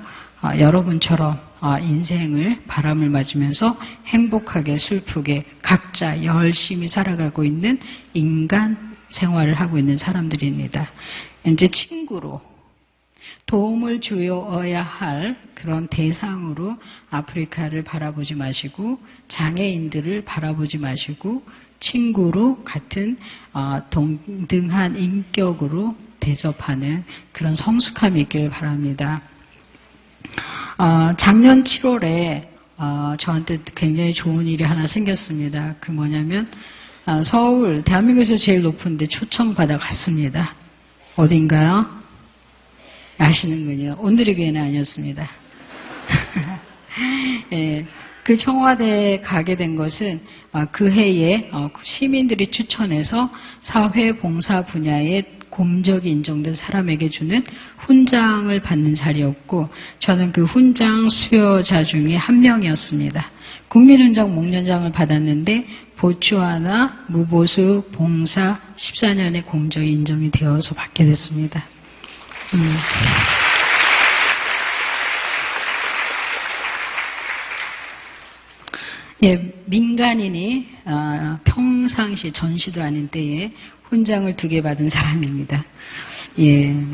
여러분처럼 인생을 바람을 맞으면서 행복하게 슬프게 각자 열심히 살아가고 있는 인간 생활을 하고 있는 사람들입니다. 이제 친구로 도움을 주어야 할 그런 대상으로 아프리카를 바라보지 마시고 장애인들을 바라보지 마시고 친구로 같은 동등한 인격으로 대접하는 그런 성숙함이 있길 바랍니다. 작년 7월에 저한테 굉장히 좋은 일이 하나 생겼습니다. 그 뭐냐면 서울 대한민국에서 제일 높은 데 초청받아 갔습니다. 어딘가요? 아시는군요. 온누리 교회는 아니었습니다. 예, 그 청와대에 가게 된 것은 그 해에 시민들이 추천해서 사회봉사 분야에 공적이 인정된 사람에게 주는 훈장을 받는 자리였고 저는 그 훈장 수여자 중에 한 명이었습니다. 국민훈장 목련장을 받았는데 보츠와나 무보수 봉사 14년의 공적이 인정이 되어서 받게 됐습니다. 예, 민간인이 평상시 전시도 아닌 때에 훈장을 2개 받은 사람입니다. 예,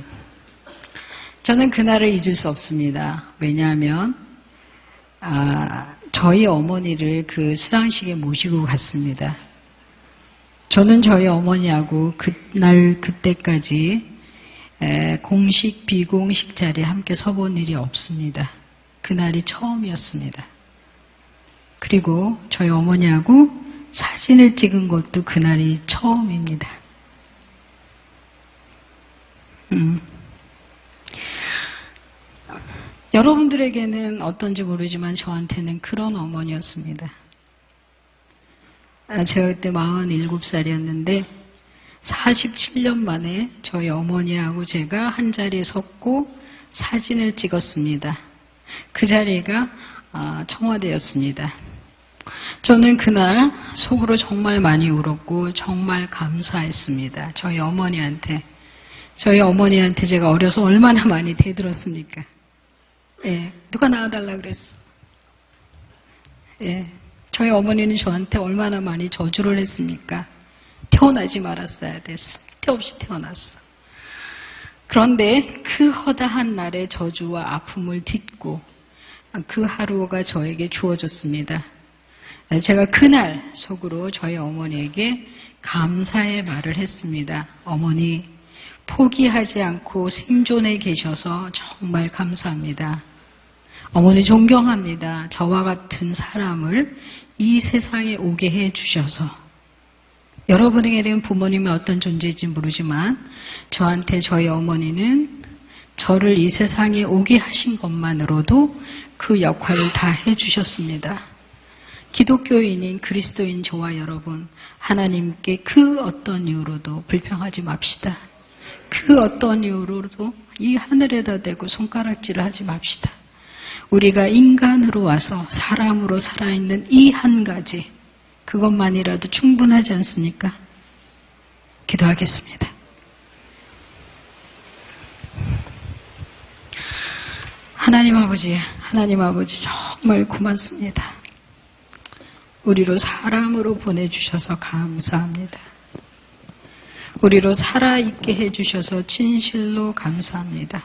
저는 그날을 잊을 수 없습니다. 왜냐하면 저희 어머니를 그 수상식에 모시고 갔습니다. 저는 저희 어머니하고 그때까지 공식 비공식 자리에 함께 서본 일이 없습니다. 그날이 처음이었습니다. 그리고 저희 어머니하고 사진을 찍은 것도 그날이 처음입니다. 여러분들에게는 어떤지 모르지만 저한테는 그런 어머니였습니다. 제가 그때 47살이었는데 47년 만에 저희 어머니하고 제가 한 자리에 섰고 사진을 찍었습니다. 그 자리가 청와대였습니다. 저는 그날 속으로 정말 많이 울었고 정말 감사했습니다. 저희 어머니한테 제가 어려서 얼마나 많이 대들었습니까? 예, 누가 낳아달라 그랬어. 예, 저희 어머니는 저한테 얼마나 많이 저주를 했습니까? 태어나지 말았어야 돼. 쓸데없이 태어났어. 그런데 그 허다한 날의 저주와 아픔을 딛고 그 하루가 저에게 주어졌습니다. 제가 그날 속으로 저희 어머니에게 감사의 말을 했습니다. 어머니, 포기하지 않고 생존해 계셔서 정말 감사합니다. 어머니 존경합니다. 저와 같은 사람을 이 세상에 오게 해 주셔서. 여러분에게 대한 부모님이 어떤 존재인지 모르지만 저한테 저희 어머니는 저를 이 세상에 오게 하신 것만으로도 그 역할을 다 해주셨습니다. 기독교인인 그리스도인 저와 여러분, 하나님께 그 어떤 이유로도 불평하지 맙시다. 그 어떤 이유로도 이 하늘에다 대고 손가락질을 하지 맙시다. 우리가 인간으로 와서 사람으로 살아있는 이 한 가지, 그것만이라도 충분하지 않습니까? 기도하겠습니다. 하나님 아버지 정말 고맙습니다. 우리로 사람으로 보내주셔서 감사합니다. 우리로 살아있게 해주셔서 진실로 감사합니다.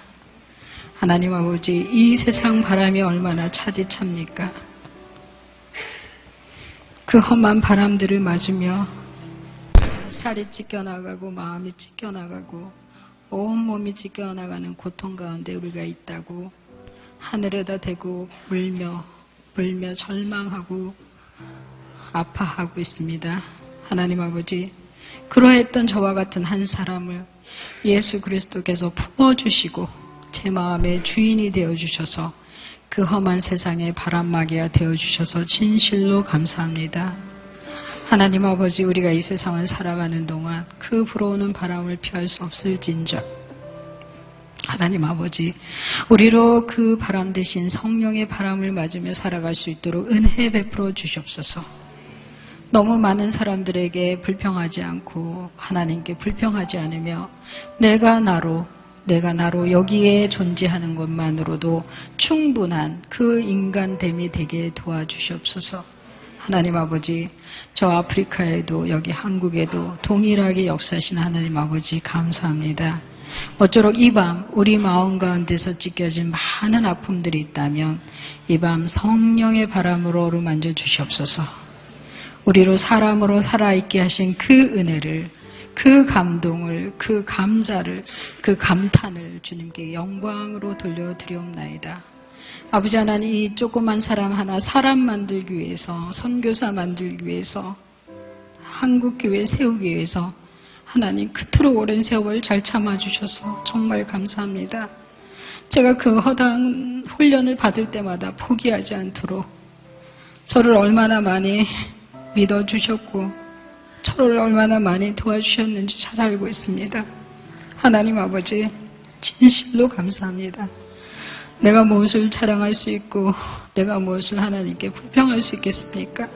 하나님 아버지, 이 세상 바람이 얼마나 차디찹니까? 그 험한 바람들을 맞으며 살이 찢겨나가고 마음이 찢겨나가고 온몸이 찢겨나가는 고통 가운데 우리가 있다고 하늘에다 대고 울며 절망하고 아파하고 있습니다. 하나님 아버지, 그러했던 저와 같은 한 사람을 예수 그리스도께서 품어주시고 제 마음의 주인이 되어주셔서 그 험한 세상의 바람막이가 되어주셔서 진실로 감사합니다. 하나님 아버지, 우리가 이 세상을 살아가는 동안 그 불어오는 바람을 피할 수 없을진저 하나님 아버지, 우리로 그 바람 대신 성령의 바람을 맞으며 살아갈 수 있도록 은혜 베풀어 주시옵소서. 너무 많은 사람들에게 불평하지 않고 하나님께 불평하지 않으며 내가 나로 여기에 존재하는 것만으로도 충분한 그 인간됨이 되게 도와주시옵소서. 하나님 아버지, 저 아프리카에도 여기 한국에도 동일하게 역사하신 하나님 아버지 감사합니다. 어쩌록 이 밤 우리 마음 가운데서 찢겨진 많은 아픔들이 있다면 이 밤 성령의 바람으로 어루만져 주시옵소서. 우리로 사람으로 살아있게 하신 그 은혜를, 그 감동을, 그 감사를, 그 감탄을 주님께 영광으로 돌려드리옵나이다. 아버지 하나님, 이 조그만 사람 하나 사람 만들기 위해서, 선교사 만들기 위해서, 한국교회 세우기 위해서 하나님 그토록 오랜 세월 잘 참아주셔서 정말 감사합니다. 제가 그 허다한 훈련을 받을 때마다 포기하지 않도록 저를 얼마나 많이 믿어주셨고 저를 얼마나 많이 도와주셨는지 잘 알고 있습니다. 하나님 아버지, 진실로 감사합니다. 내가 무엇을 자랑할 수 있고 내가 무엇을 하나님께 불평할 수 있겠습니까?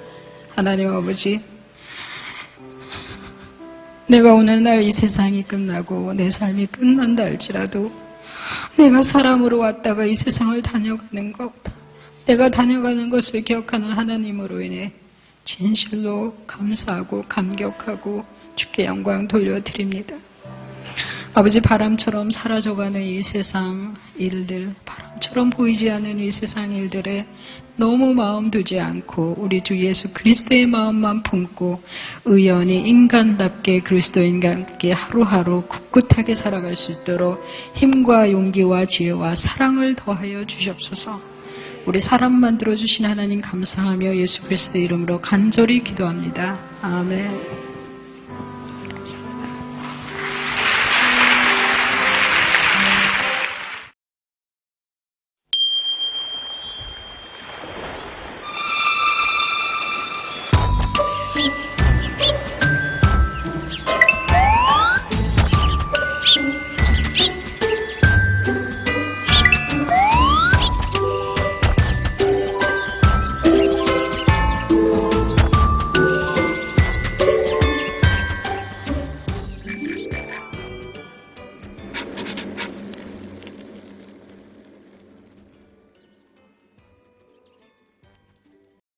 하나님 아버지, 내가 오늘날 이 세상이 끝나고 내 삶이 끝난다 할지라도 내가 사람으로 왔다가 이 세상을 다녀가는 것, 내가 다녀가는 것을 기억하는 하나님으로 인해 진실로 감사하고 감격하고 주께 영광 돌려드립니다. 아버지, 바람처럼 사라져가는 이 세상 일들, 바람처럼 보이지 않는 이 세상 일들에 너무 마음 두지 않고 우리 주 예수 그리스도의 마음만 품고 의연히 인간답게 그리스도인답게 하루하루 꿋꿋하게 살아갈 수 있도록 힘과 용기와 지혜와 사랑을 더하여 주시옵소서. 우리 사람 만들어주신 하나님 감사하며 예수 그리스도의 이름으로 간절히 기도합니다. 아멘.